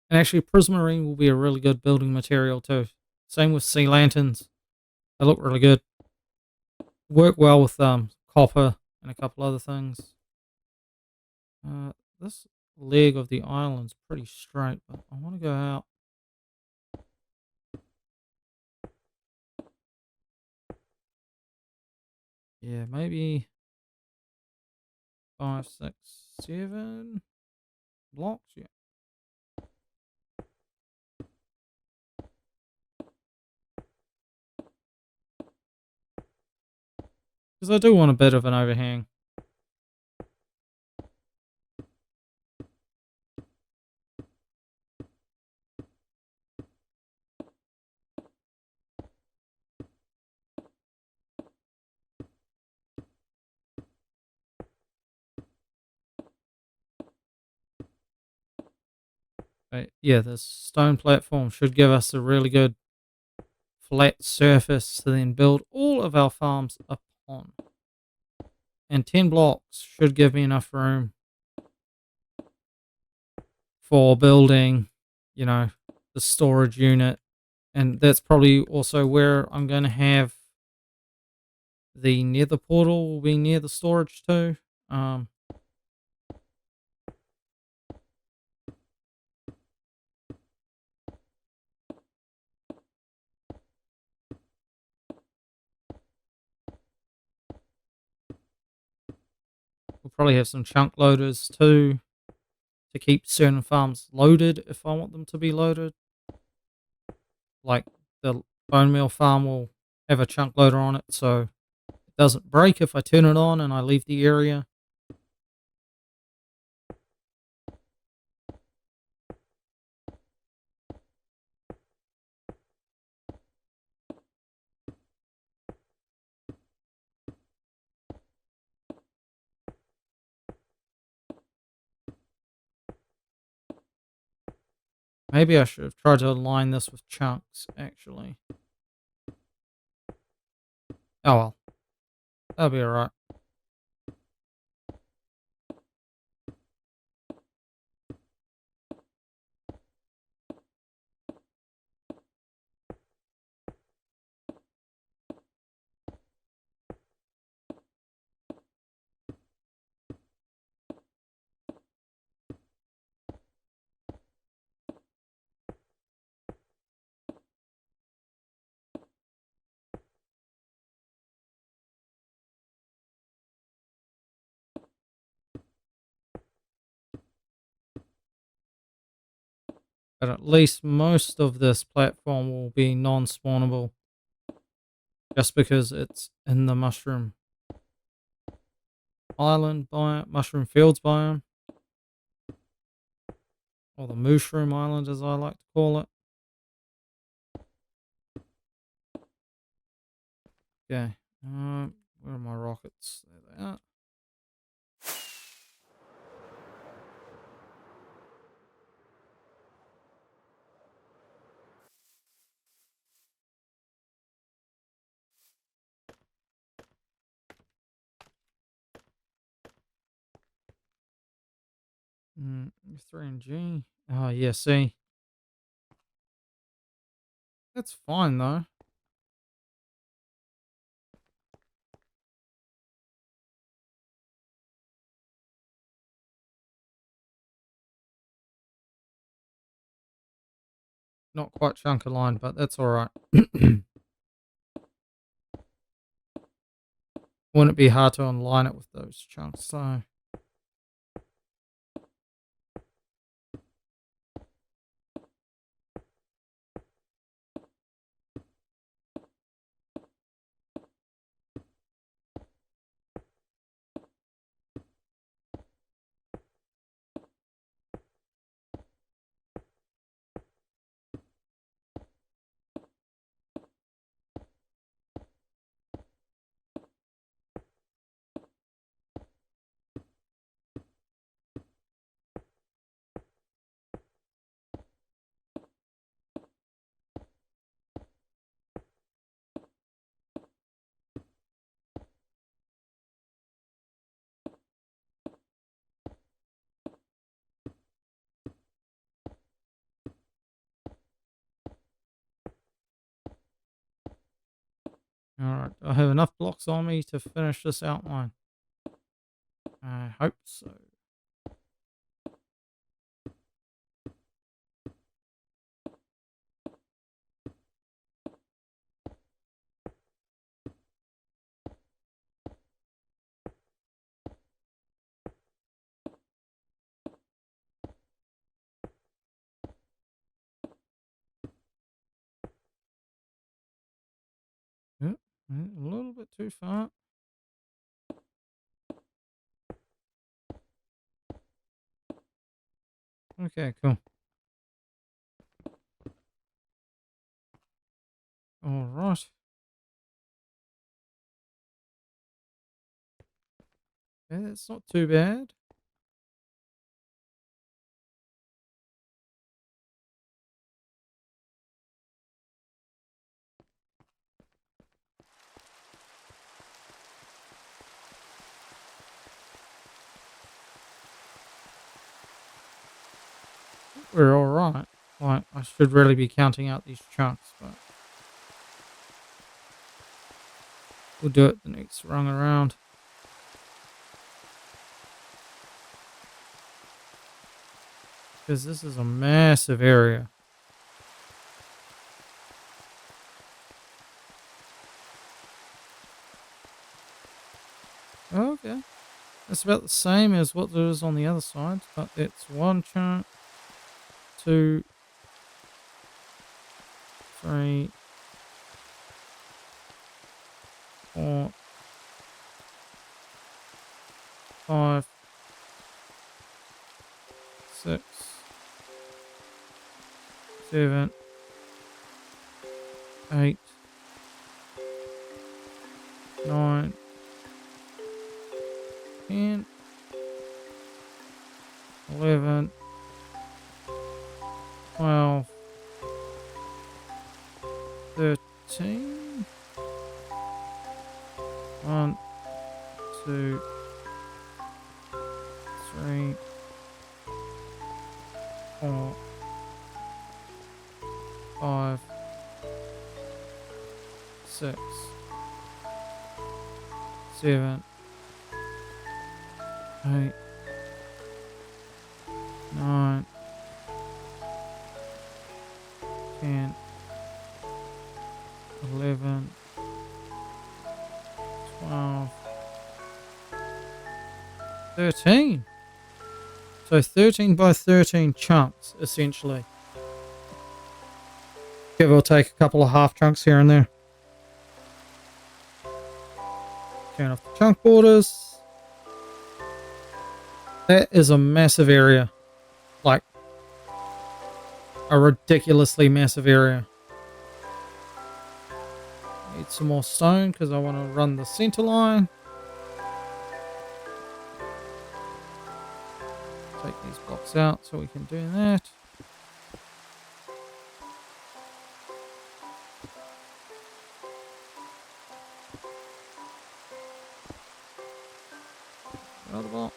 And actually, Prismarine will be a really good building material too. Same with Sea Lanterns. They look really good. Work well with copper and a couple other things. This leg of the island's pretty straight, but I want to go out. Yeah, maybe 5, 6, 7 blocks. Yeah. Because I do want a bit of an overhang. But yeah, this stone platform should give us a really good flat surface to then build all of our farms upon. And 10 blocks should give me enough room for building, you know, the storage unit. And that's probably also where I'm going to have the nether portal will be near the storage too. We'll probably have some chunk loaders too to keep certain farms loaded if I want them to be loaded. Like the bone meal farm will have a chunk loader on it so it doesn't break if I turn it on and I leave the area. Maybe I should have tried to align this with chunks, actually. Oh well. That'll be alright. But at least most of this platform will be non-spawnable. Just because it's in the mushroom island biome, mushroom fields biome. Or the mushroom island as I like to call it. Okay. Where are my rockets? There they are. F3 and G. Oh, yeah, see. That's fine, though. Not quite chunk aligned, but that's alright. Wouldn't it be hard to align it with those chunks, so... Alright, I have enough blocks on me to finish this outline. I hope so. Yep, a little bit too far. Okay, cool. Alright. Yeah, that's not too bad. We're alright. Like, I should really be counting out these chunks, but we'll do it the next run around. Because this is a massive area. Okay. That's about the same as what there is on the other side, but it's one chunk, 2, 3, 4, 5, 6, 7, 8, 9, 10, 11, 12, 13. 1, 2, 3, 4, 5, 6, 7, 8, 9, 10, 11, 12, 13. So 13 by 13 chunks, essentially. Give or take a couple of half chunks here and there. Turn off the chunk borders. That is a massive area. Like, a ridiculously massive area. Need some more stone because I want to run the center line. Take these blocks out so we can do that. Another block.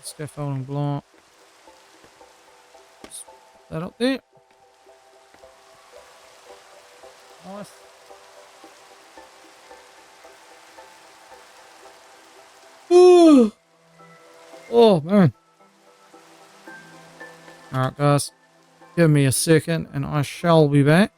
Scaffolding block. Just put that up there. Nice. Ooh. Oh man. Alright guys. Give me a second and I shall be back.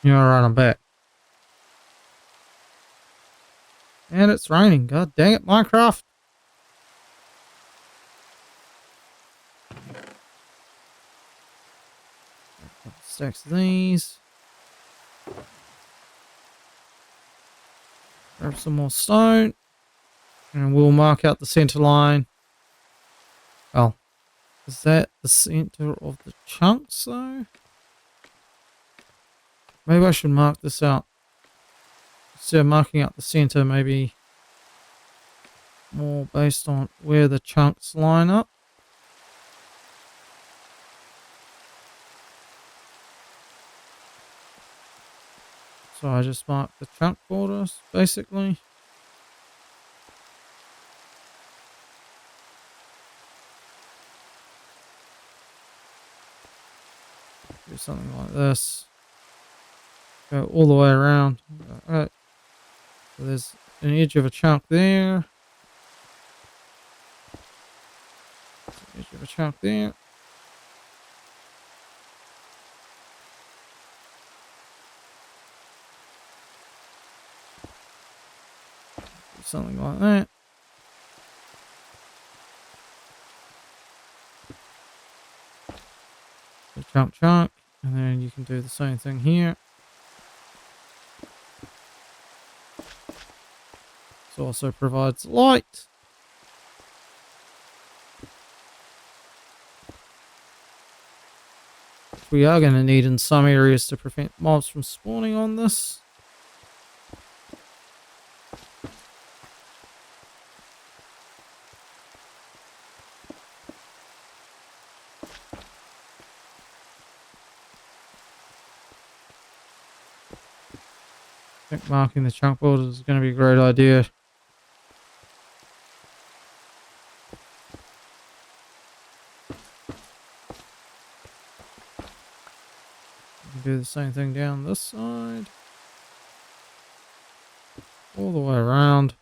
Yeah, alright, I'm back. And it's raining. God dang it, Minecraft. Couple stacks of these. Grab some more stone. And we'll mark out the center line. Well, is that the center of the chunks though? Maybe I should mark this out. Instead of marking out the center, maybe more based on where the chunks line up. So I just mark the chunk borders, basically. Do something like this. Go all the way around. Alright. So there's an edge of a chunk there. Edge of a chunk there. Do something like that. So chunk. And then you can do the same thing here. This also provides light. Which we are going to need in some areas to prevent mobs from spawning on this. I think marking the chunk borders is going to be a great idea. You can do the same thing down this side. All the way around.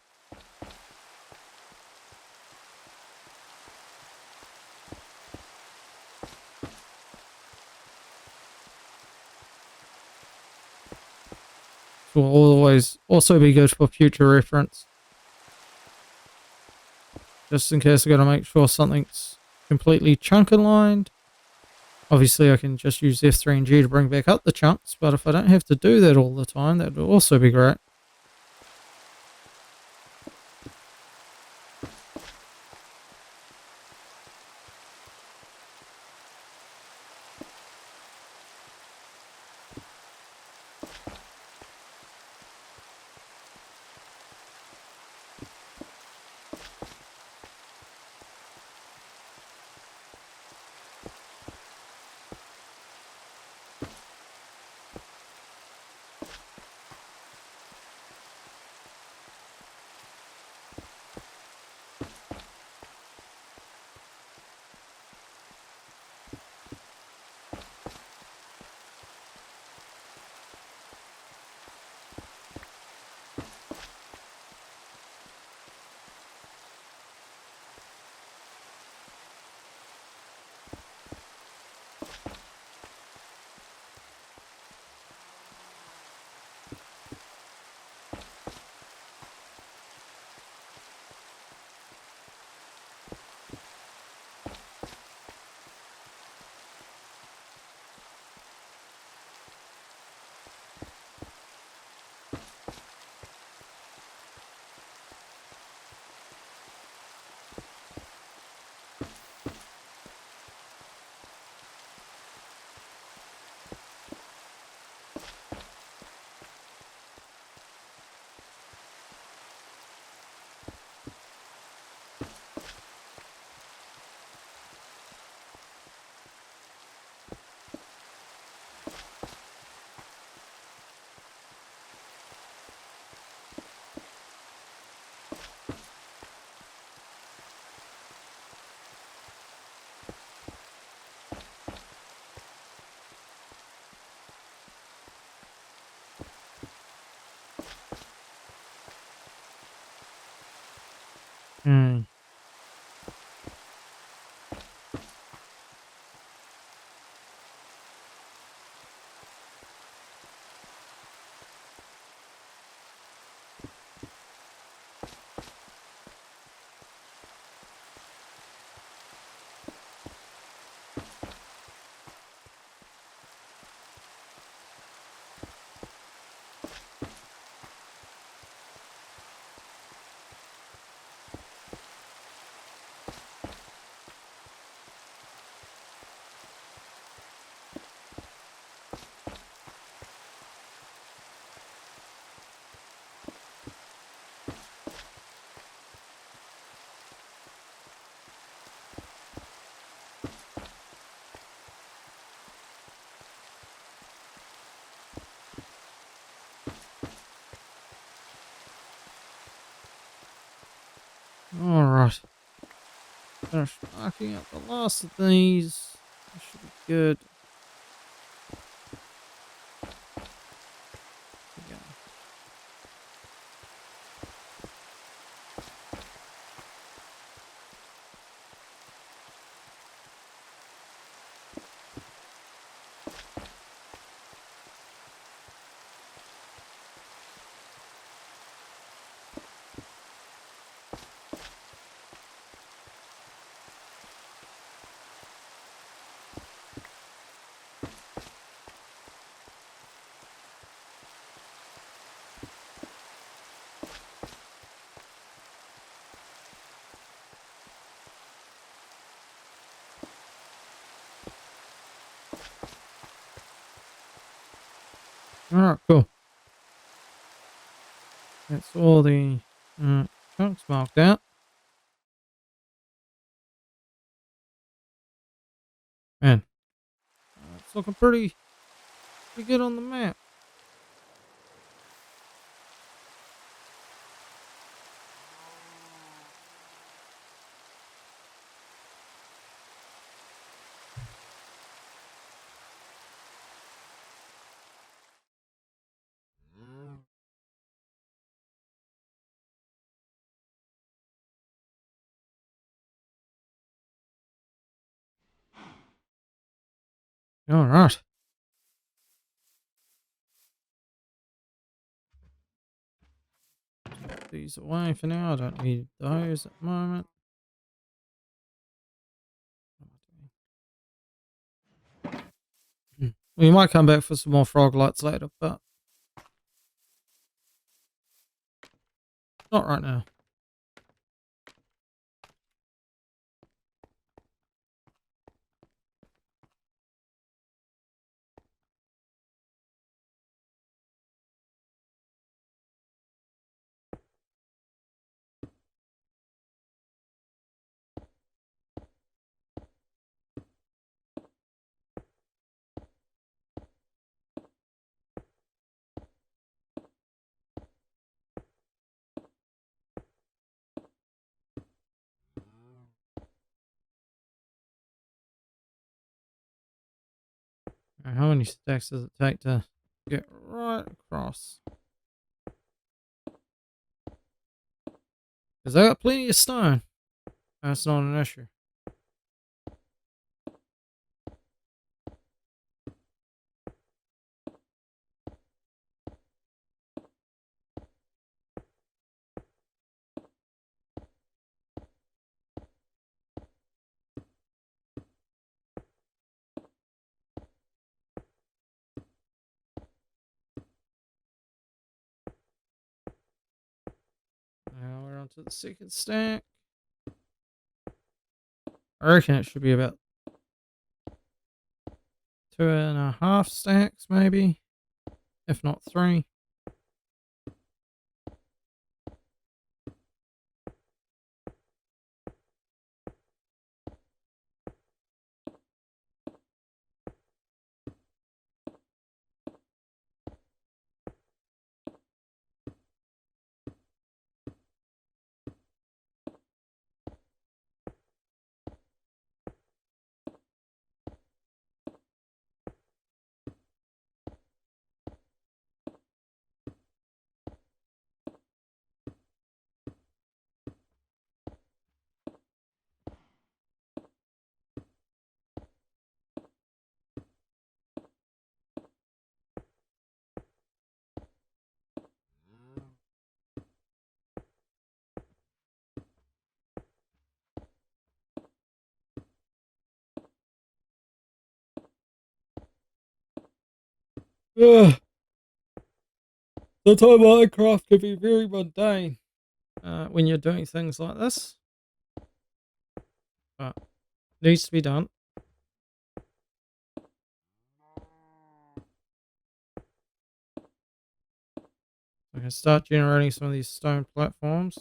Will always also be good for future reference. Just in case I got to make sure something's completely chunk aligned. Obviously I can just use F3 and G to bring back up the chunks, but if I don't have to do that all the time, that would also be great. Hmm. finish marking out the last of these. This should be good. There we go. Alright, cool. That's all the chunks marked out. Man, it's looking pretty good on the map. Alright. Put these away for now. I don't need those at the moment. We might come back for some more frog lights later, but not right now. How many stacks does it take to get right across? Because I got plenty of stone. That's not an issue. Now we're on to the second stack. I reckon it should be about 2.5 stacks, maybe, if not 3. Ugh. Sometimes Minecraft can be very mundane when you're doing things like this, but needs to be done. I can start generating some of these stone platforms.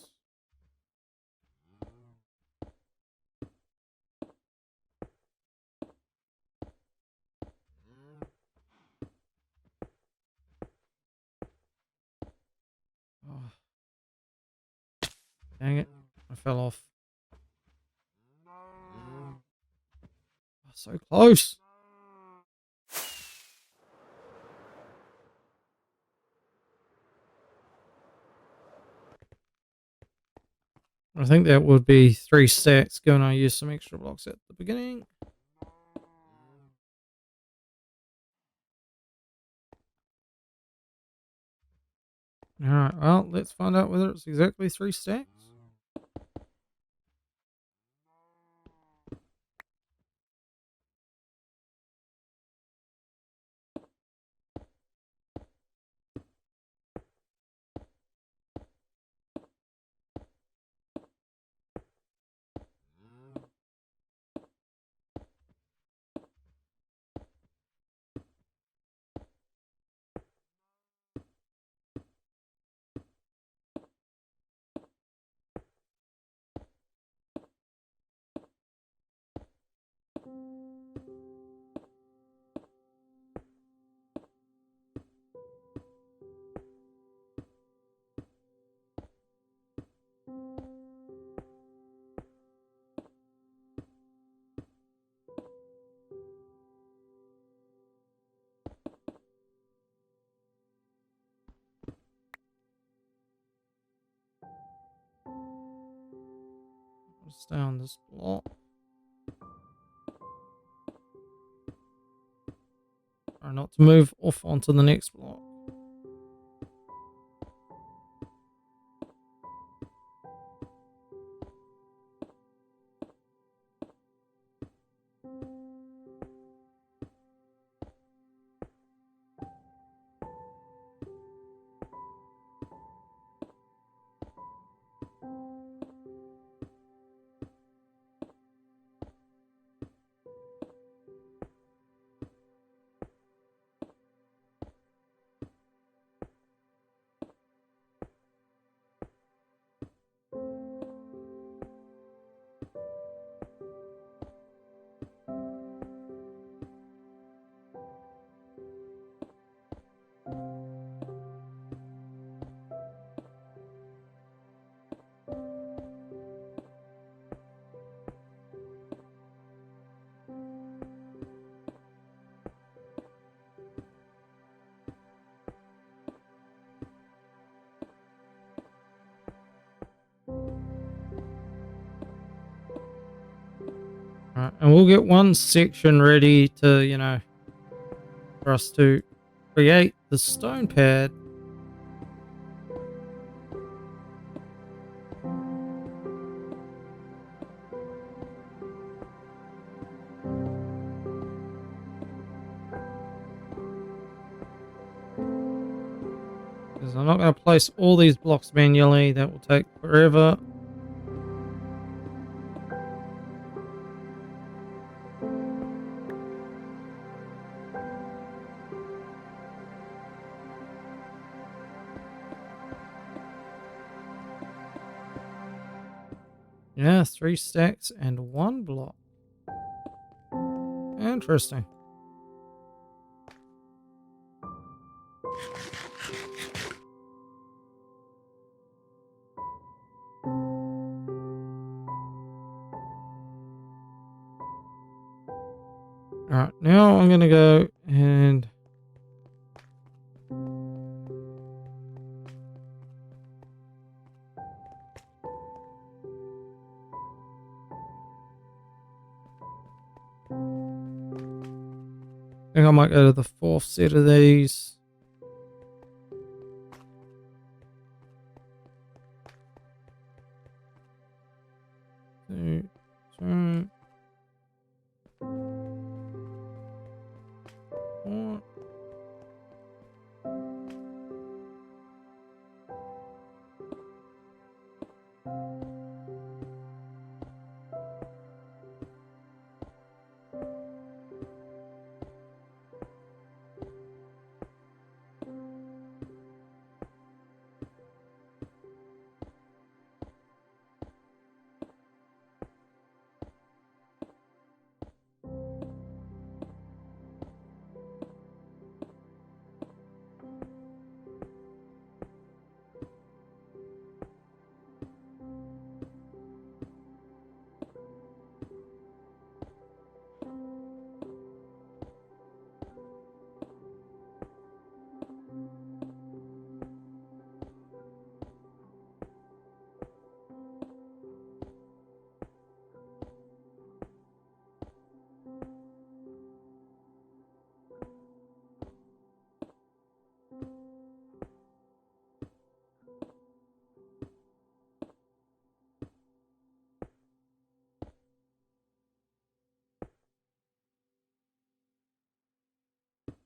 Oh, dang it, I fell off. So close. I think that would be 3 stacks, given I used some extra blocks at the beginning. Alright, well, let's find out whether it's exactly 3 stacks. I'll stay on this block. Try not to move off onto the next block. Alright, and we'll get one section ready to, you know, for us to create the stone pad. Because I'm not going to place all these blocks manually. That will take forever. Yeah, 3 stacks and 1 block. Interesting. Alright, now I'm going to go and... I think I might go to the 4th set of these. Two, two, 4.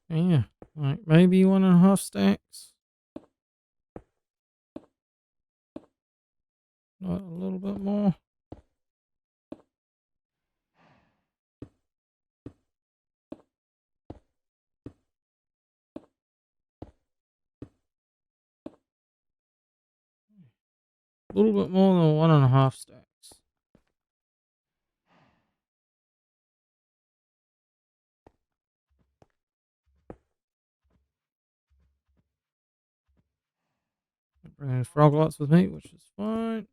Yeah, like maybe 1.5 stacks. Not a little bit more. A little bit more than 1.5 stacks. Bringing frog lights with me, which is fine.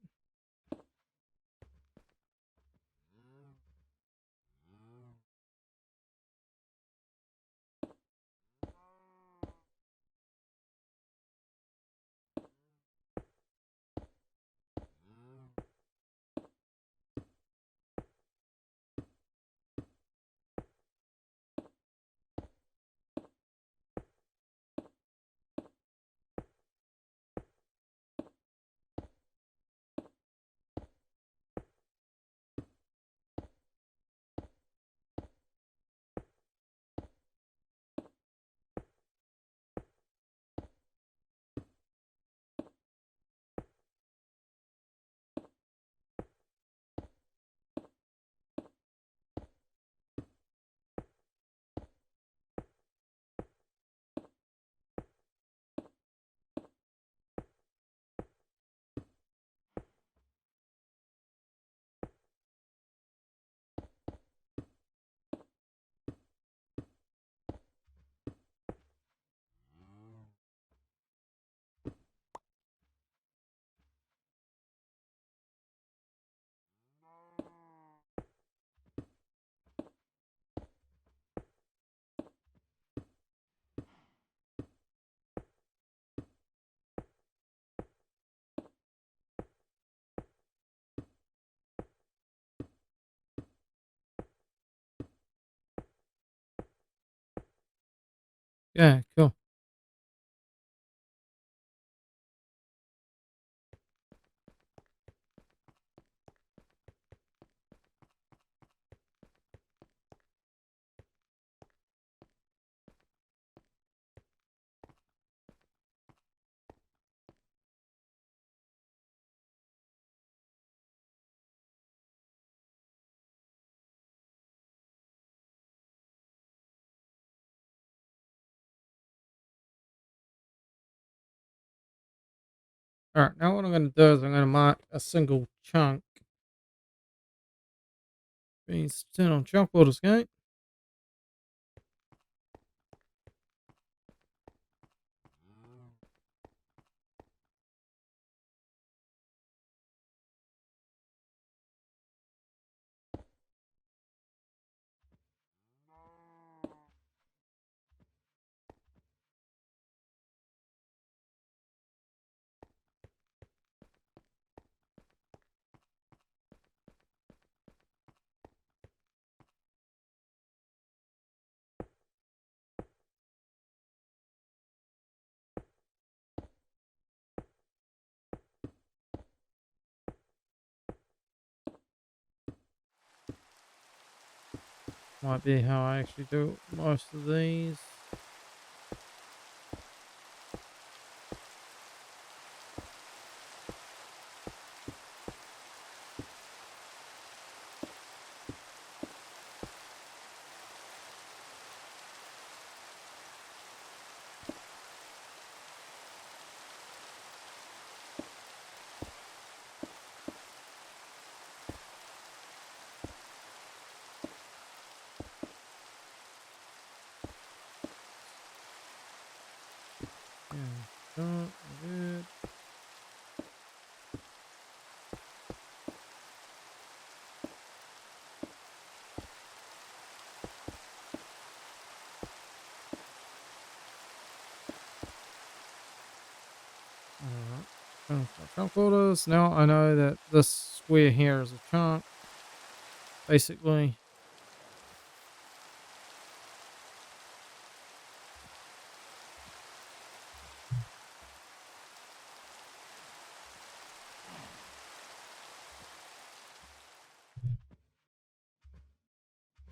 Yeah, cool. All right, now what I'm going to do is I'm going to mark a single chunk. Means turn on chunk builders gate. Might be how I actually do most of these. Yeah, good. Alright. Finish my chunk builders. Now I know that this square here is a chunk. Basically.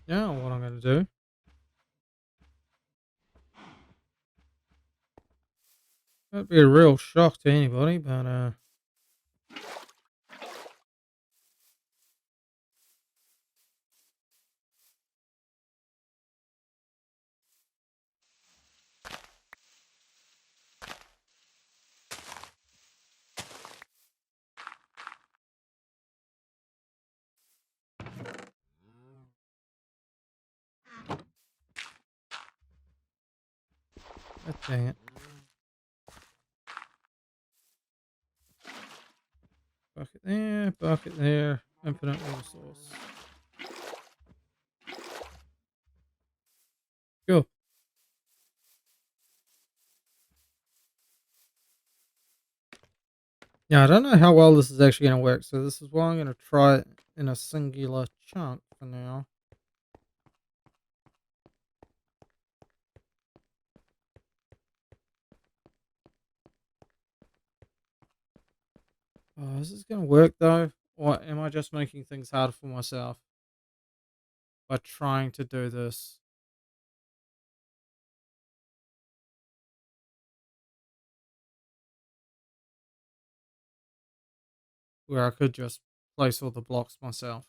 Now what I'm going to do That'd be a real shock to anybody, but dang it. Bucket there, infinite water source. Cool. Yeah, I don't know how well this is actually going to work, so this is why I'm going to try it in a singular chunk for now. Oh, is this going to work though? Or am I just making things harder for myself by trying to do this? Where I could just place all the blocks myself.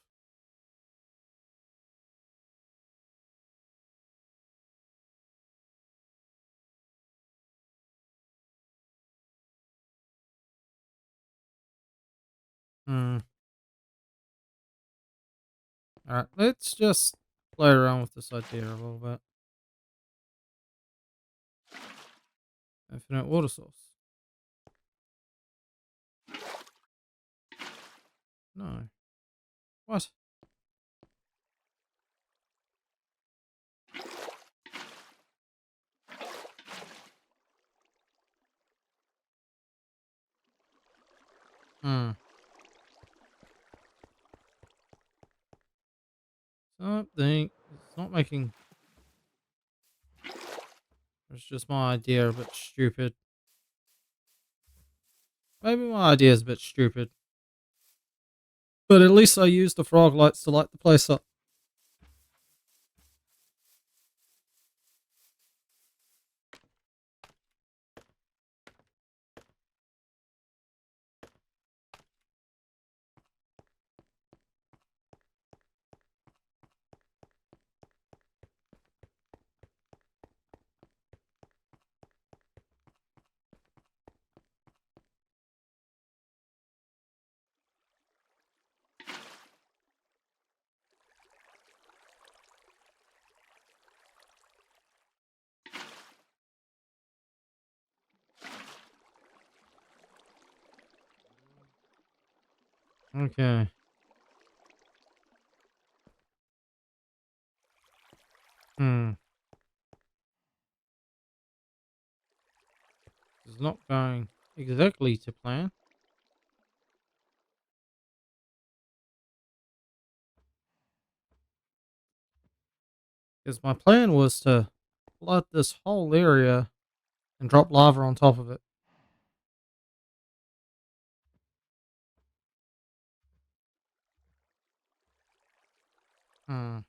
Hmm. Alright, let's just play around with this idea a little bit. Infinite water source. No. What? Hmm. Something. It's not making. It's just my idea a bit stupid. Maybe my idea is a bit stupid. But at least I used the frog lights to light the place up. Okay. Hmm. It's not going exactly to plan. Because my plan was to flood this whole area and drop lava on top of it. Hmm.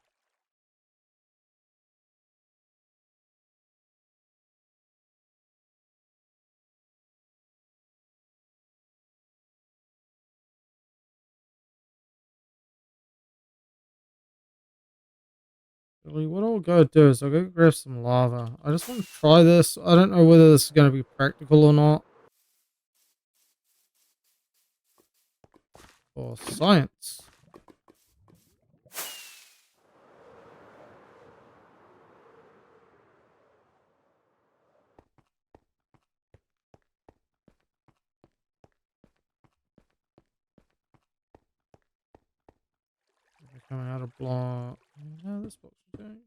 Really, what I'll go do is I'll go grab some lava. I just want to try this. I don't know whether this is going to be practical or not. For science. Coming out of block. No, this box is doing.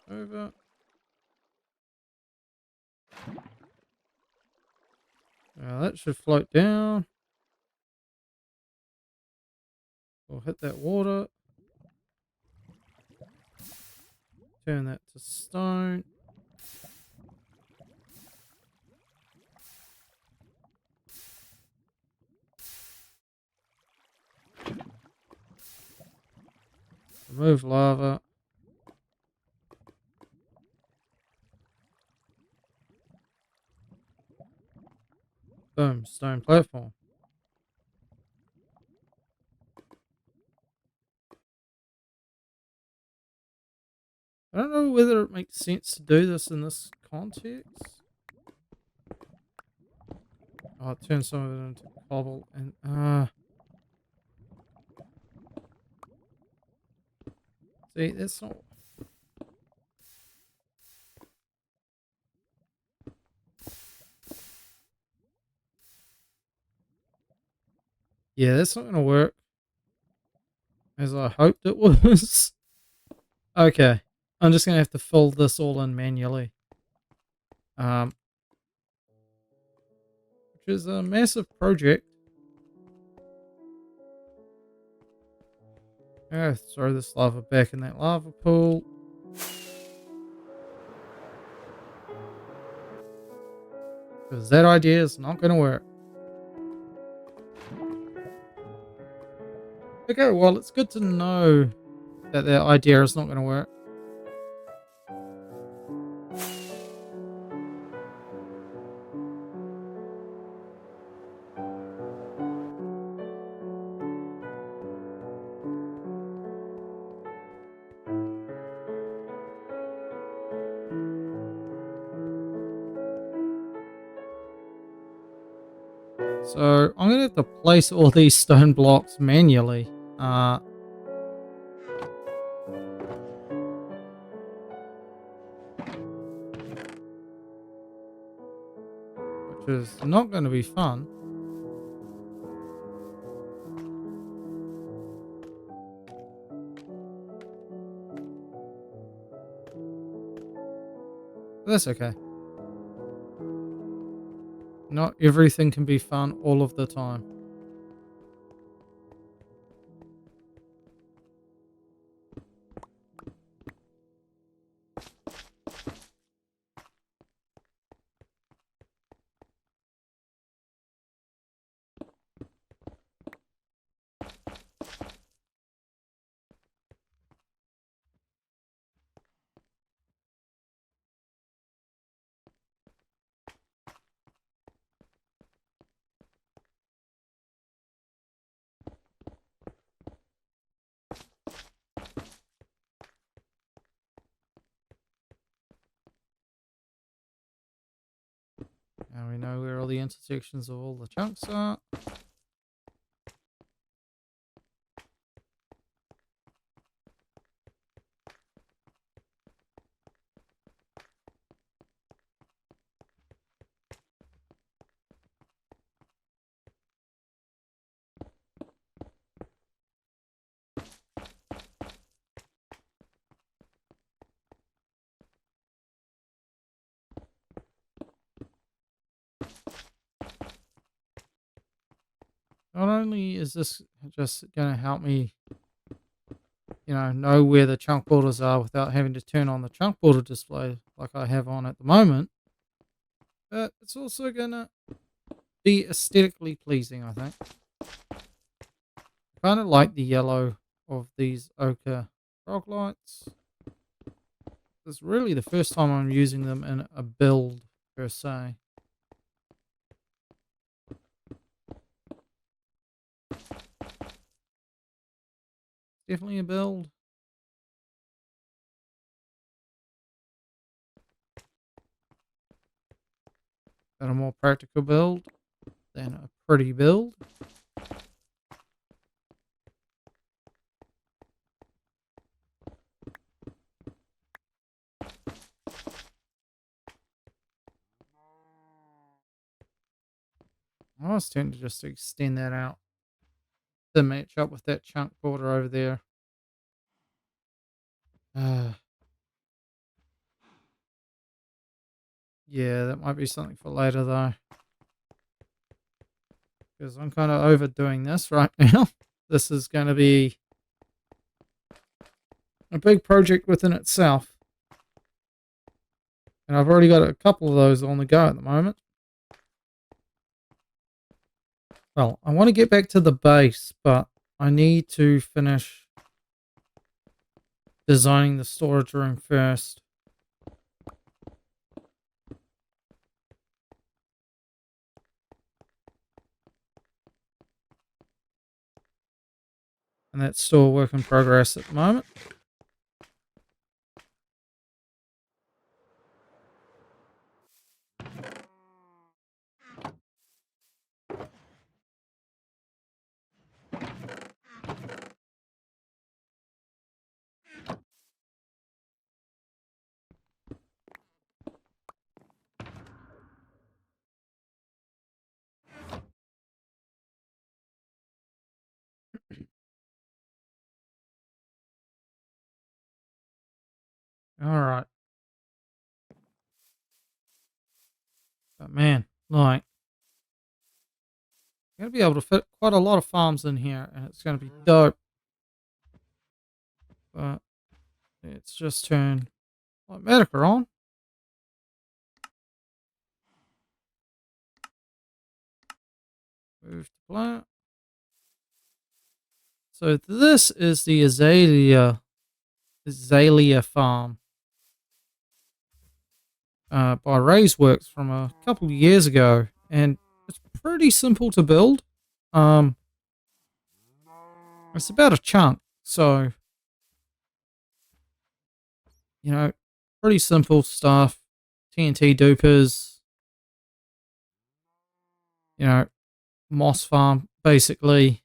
Over. Now that should float down. We'll hit that water. Turn that to stone. Remove lava. Boom, stone platform. I don't know whether it makes sense to do this in this context. Oh, it turns some of it into cobble and see, that's not. Yeah, that's not going to work as I hoped it was. Okay, I'm just going to have to fill this all in manually. Which is a massive project. Throw this lava back in that lava pool. Because that idea is not going to work. Okay, well, it's good to know that that idea is not going to work. So I'm going to have to place all these stone blocks manually. Which is not going to be fun. But that's okay. Not everything can be fun all of the time. Now we know where all the intersections of all the chunks are. Not only is this just going to help me, know where the chunk borders are without having to turn on the chunk border display like I have on at the moment, but it's also going to be aesthetically pleasing, I think. I kind of like the yellow of these ochre frog lights. It's really the first time I'm using them in a build per se. Definitely a build. But a more practical build than a pretty build. I was tempted to just extend that out to match up with that chunk border over there. Yeah, that might be something for later though. Because I'm kind of overdoing this right now. This is going to be a big project within itself. And I've already got a couple of those on the go at the moment. Well, I want to get back to the base, but I need to finish designing the storage room first. And that's still a work in progress at the moment. All right. But man, like, you're going to be able to fit quite a lot of farms in here, and it's going to be dope. But let's just turn Light Medica on. Move to plant. So this is the Azalea farm by Ray's from a couple of years ago, and it's pretty simple to build. It's about a chunk, so you know, pretty simple stuff. TNT dupers, you know, moss farm basically.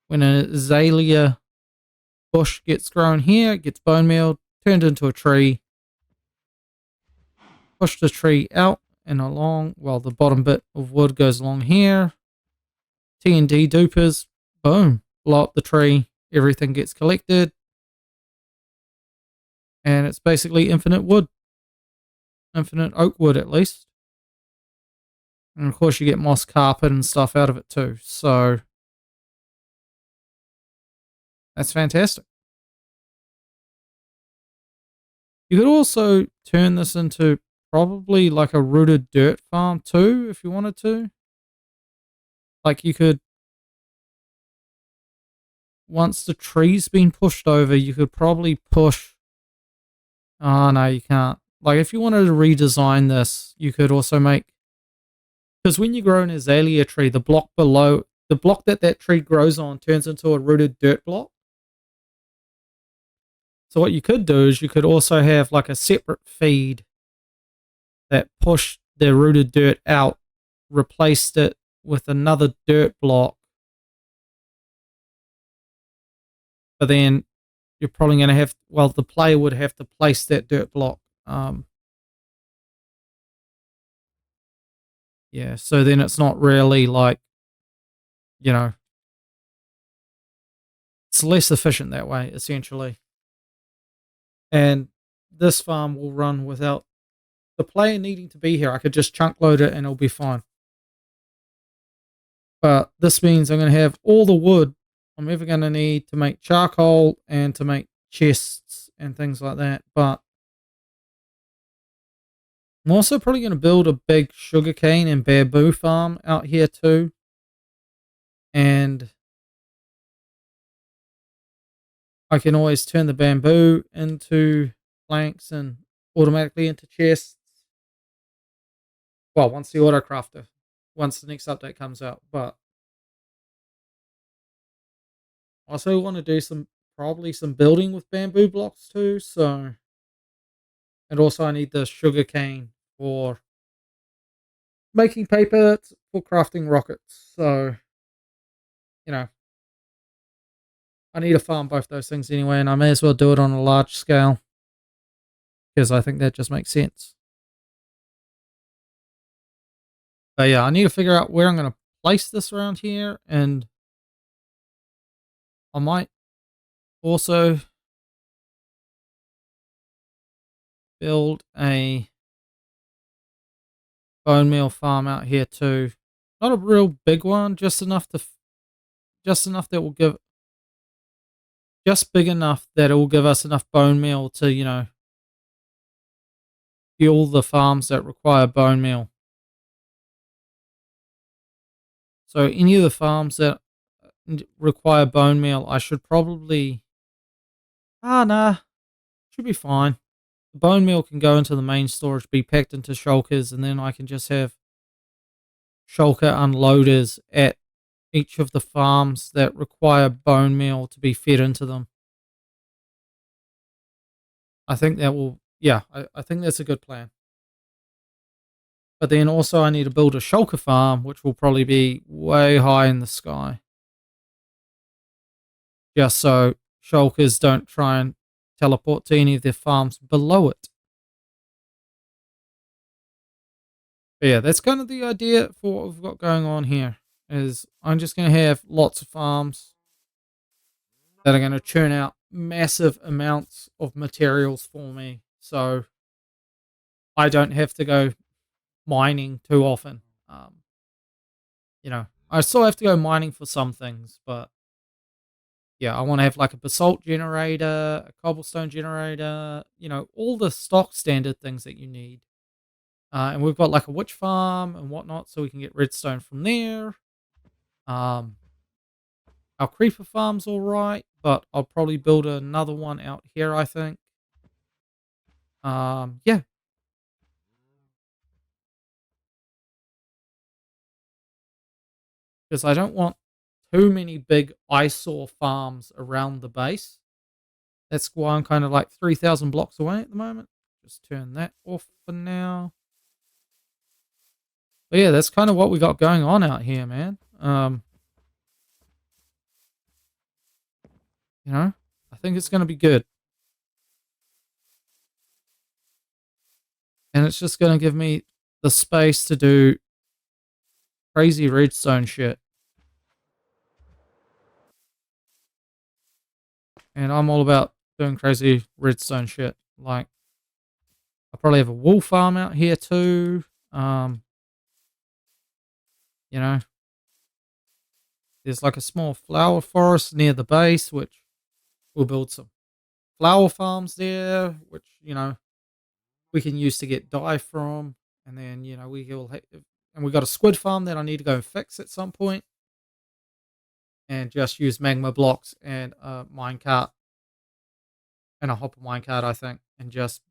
When an azalea bush gets grown here, it gets bone meal, turned into a tree. Push the tree out and along, while the bottom bit of wood goes along here. TNT dupers, boom, blow up the tree, everything gets collected. And it's basically infinite wood. Infinite oak wood, at least. And of course, you get moss carpet and stuff out of it too. So that's fantastic. You could also turn this into probably like a rooted dirt farm too, if you wanted to. Like you could, once the tree's been pushed over, you could probably push. Oh, no, you can't. Like if you wanted to redesign this, you could also make, because when you grow an azalea tree, the block below, the block that tree grows on turns into a rooted dirt block. So what you could do is you could also have like a separate feed that pushed the rooted dirt out, replaced it with another dirt block. But then you're probably going to have, well, the player would have to place that dirt block. Yeah, so then it's not really like, you know, it's less efficient that way, essentially. And this farm will run without the player needing to be here. I could just chunk load it and it'll be fine. But this means I'm going to have all the wood I'm ever going to need to make charcoal and to make chests and things like that. But I'm also probably going to build a big sugarcane and bamboo farm out here too. And I can always turn the bamboo into planks and automatically into chests. Well, once the autocrafter, once the next update comes out. But I also want to do probably some building with bamboo blocks too. So, and also I need the sugarcane for making paper for crafting rockets. So, you know, I need to farm both those things anyway, and I may as well do it on a large scale because I think that just makes sense. But yeah, I need to figure out where I'm going to place this around here, and I might also build a bone meal farm out here too. Not a real big one, just enough that will give, just big enough that it will give us enough bone meal to, you know, fuel the farms that require bone meal. So any of the farms that require bone meal, I should probably, nah, should be fine. The bone meal can go into the main storage, be packed into shulkers, and then I can just have shulker unloaders at each of the farms that require bone meal to be fed into them. I think that will, yeah, I think that's a good plan. But then also, I need to build a shulker farm, which will probably be way high in the sky, just so shulkers don't try and teleport to any of their farms below it. But yeah, that's kind of the idea for what we've got going on here. Is I'm just going to have lots of farms that are going to churn out massive amounts of materials for me, so I don't have to go mining too often. Um, I still have to go mining for some things, but yeah, I want to have like a basalt generator, a cobblestone generator, all the stock standard things that you need. And we've got like a witch farm and whatnot, so we can get redstone from there. Um, our creeper farm's all right, but I'll probably build another one out here, I think. Yeah, because I don't want too many big eyesore farms around the base. That's why I'm kind of like 3,000 blocks away at the moment. Just turn that off for now. But yeah, that's kind of what we got going on out here, man. I think it's going to be good. And it's just going to give me the space to do crazy redstone shit. And I'm all about doing crazy redstone shit. Like, I probably have a wool farm out here too. You know, there's like a small flower forest near the base, which we'll build some flower farms there, which, we can use to get dye from. And then, and we got a squid farm that I need to go and fix at some point, and just use magma blocks and a minecart and a hopper minecart, I think, and just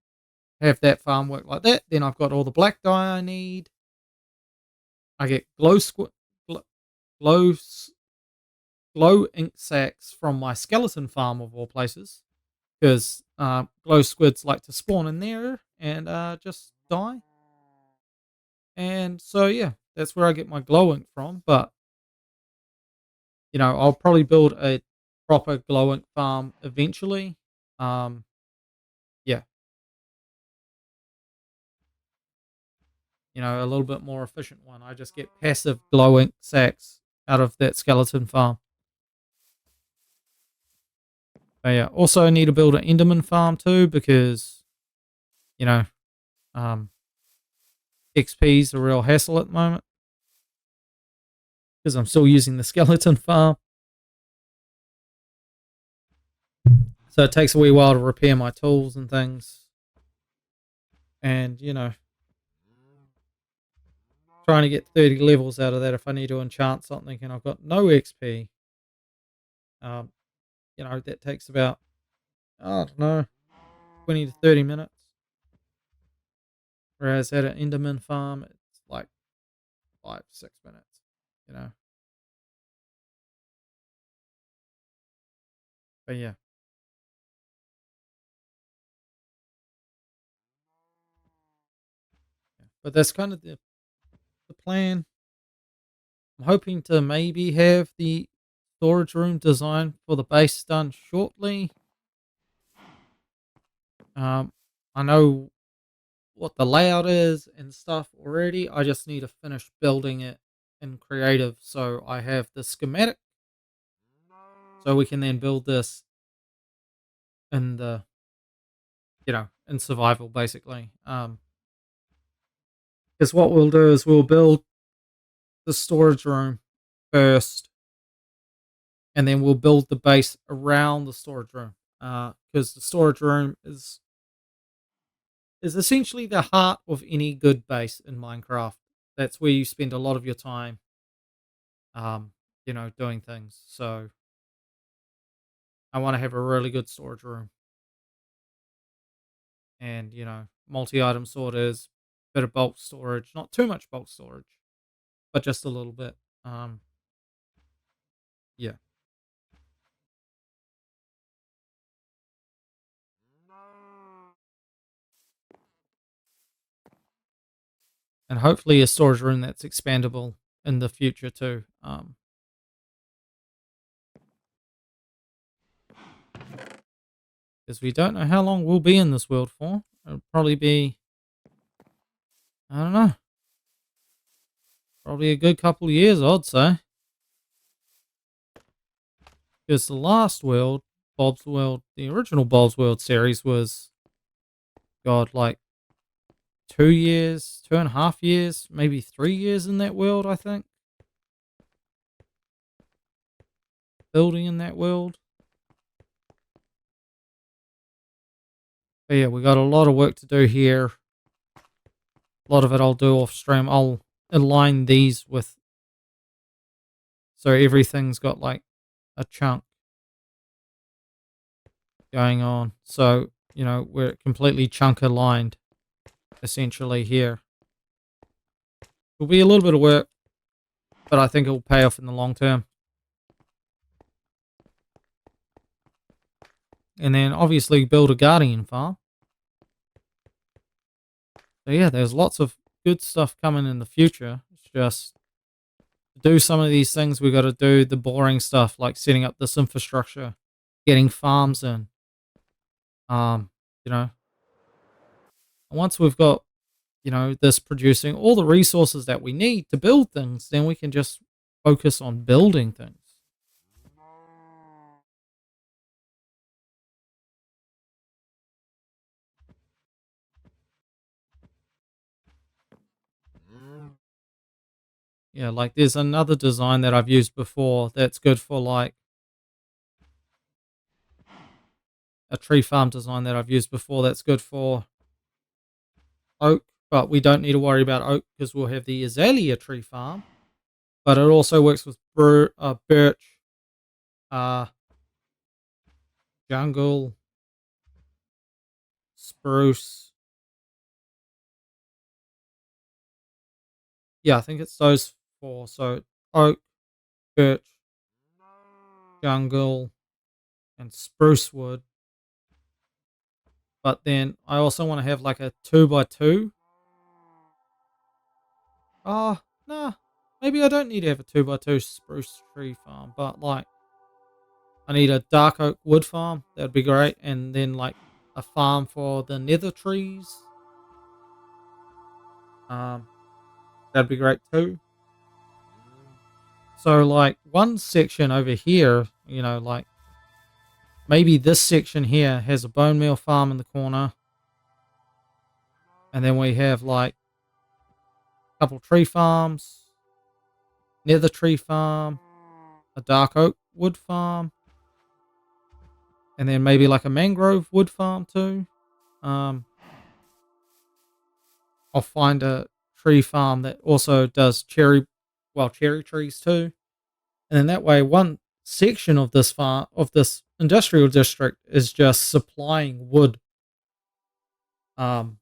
have that farm work like that. Then I've got all the black dye I need. I get glow, glow, glow ink sacks from my skeleton farm of all places, because glow squids like to spawn in there and just die. And so yeah, that's where I get my glow ink from. But I'll probably build a proper glow ink farm eventually. Um, yeah, a little bit more efficient one. I just get passive glow ink sacks out of that skeleton farm. But yeah, also I need to build an Enderman farm too, because you know, um, XP is a real hassle at the moment because I'm still using the skeleton farm. So it takes a wee while to repair my tools and things. And, trying to get 30 levels out of that if I need to enchant something and I've got no XP. Um, that takes about, I don't know, 20 to 30 minutes. Whereas at an Enderman farm, it's like 5, 6 minutes, you know. But yeah. But that's kind of the plan. I'm hoping to maybe have the storage room design for the base done shortly. I know what the layout is and stuff already. I just need to finish building it in creative, so I have the schematic, so we can then build this in the in survival basically. Because what we'll do is we'll build the storage room first, and then we'll build the base around the storage room. Because the storage room is essentially the heart of any good base in Minecraft. That's where you spend a lot of your time, doing things. So I want to have a really good storage room, and multi-item sorters, bit of bulk storage, not too much bulk storage, but just a little bit. Um, and hopefully a storage room that's expandable in the future too. Because we don't know how long we'll be in this world for. It'll probably be, I don't know, probably a good couple of years, I'd say. Because the last world, Bob's World, the original Bob's World series was, God, like 2 years, 2.5 years, maybe 3 years in that world, I think. Building in that world. But yeah, we got a lot of work to do here. A lot of it I'll do off stream. I'll align these with, so everything's got like a chunk going on. So, we're completely chunk aligned essentially here. It'll be a little bit of work, but I think it will pay off in the long term. And then obviously build a guardian farm. So yeah, there's lots of good stuff coming in the future. It's just to do some of these things, we got to do the boring stuff like setting up this infrastructure, getting farms in. You know, once we've got, this producing all the resources that we need to build things, then we can just focus on building things. Yeah, like there's another design that I've used before that's good for like a tree farm design that I've used before that's good for oak, but we don't need to worry about oak because we'll have the azalea tree farm. But it also works with birch, jungle, spruce. Yeah, I think it's those four. So oak, birch, jungle, and spruce wood. But then I also want to have like a 2x2. Nah. Maybe I don't need to have a 2x2 spruce tree farm, but like I need a dark oak wood farm. That'd be great. And then like a farm for the nether trees. Um, that'd be great too. So like one section over here, like maybe this section here has a bone meal farm in the corner. And then we have like a couple tree farms, nether tree farm, a dark oak wood farm, and then maybe like a mangrove wood farm too. I'll find a tree farm that also does cherry trees too. And then that way one section of this farm of this industrial district is just supplying wood. Um,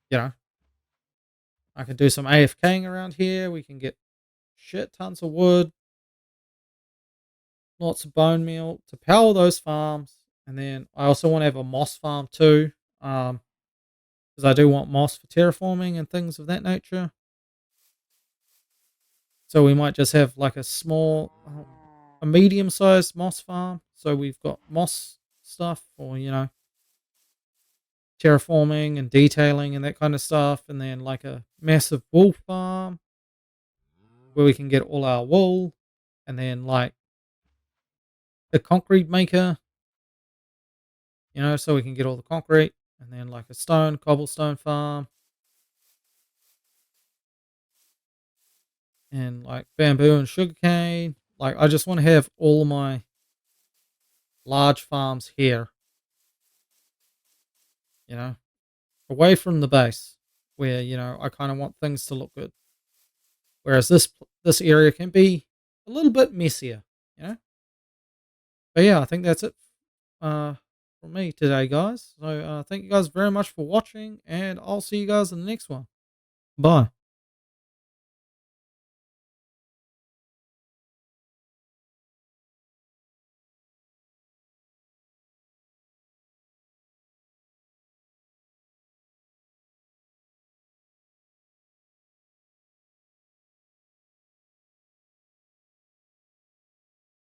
you know, I can do some AFKing around here. We can get shit tons of wood, lots of bone meal to power those farms. And then I also want to have a moss farm too. Because I do want moss for terraforming and things of that nature. So we might just have like a medium-sized moss farm. So we've got moss stuff for, terraforming and detailing and that kind of stuff. And then like a massive wool farm where we can get all our wool. And then like a concrete maker, so we can get all the concrete. And then like a cobblestone farm. And like bamboo and sugarcane. Like I just want to have all my large farms here, away from the base where, I kind of want things to look good. Whereas this area can be a little bit messier, you know. But yeah, I think that's it from me today, guys. So thank you guys very much for watching, and I'll see you guys in the next one. Bye.